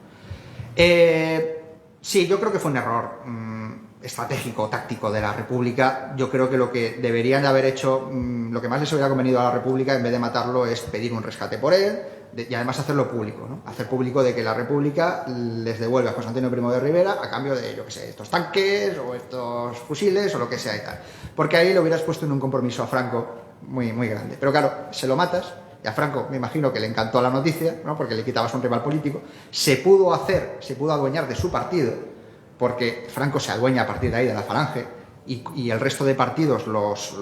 Sí, yo creo que fue un error estratégico, táctico de la República. Yo creo que lo que deberían de haber hecho, lo que más les hubiera convenido a la República, en vez de matarlo, es pedir un rescate por él y además hacerlo público, ¿no? Hacer público de que la República les devuelve a José Antonio Primo de Rivera a cambio de, yo qué sé, estos tanques o estos fusiles o lo que sea y tal. Porque ahí lo hubieras puesto en un compromiso a Franco muy, muy grande. Pero claro, se lo matas. Y a Franco me imagino que le encantó la noticia, ¿no? Porque le quitabas un rival político. Se pudo adueñar de su partido, porque Franco se adueña a partir de ahí de la Falange, y el resto de partidos los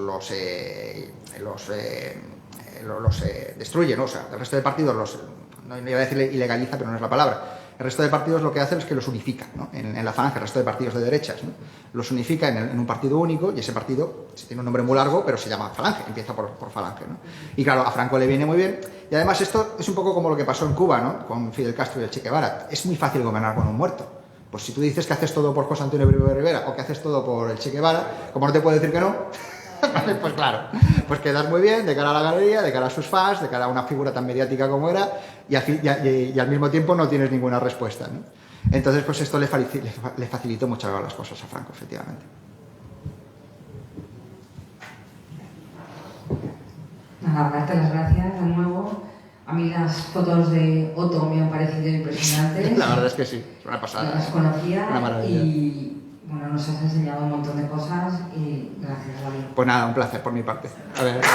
destruye, ¿no? O sea, el resto de partidos no iba a decirle ilegaliza, pero no es la palabra. El resto de partidos lo que hacen es que los unifica, ¿no? En la Falange, el resto de partidos de derechas, ¿no? Los unifica en un partido único, y ese partido tiene un nombre muy largo, pero se llama Falange, empieza por Falange, ¿no? Y claro, a Franco le viene muy bien, y además esto es un poco como lo que pasó en Cuba, ¿no? Con Fidel Castro y el Che Guevara. Es muy fácil gobernar con un muerto. Pues si tú dices que haces todo por José Antonio Primo de Rivera o que haces todo por el Che Guevara, como no te puedo decir que no, pues claro, pues quedas muy bien de cara a la galería, de cara a sus fans, de cara a una figura tan mediática como era, y al mismo tiempo no tienes ninguna respuesta, ¿no? Entonces, pues esto le facilitó mucho las cosas a Franco, efectivamente. Nada, darte las gracias de nuevo. A mí las fotos de Otto me han parecido impresionantes. La verdad es que sí, es una pasada. No las conocía Una maravilla. y bueno, nos has enseñado un montón de cosas y gracias, David. Pues nada, un placer por mi parte. A ver si...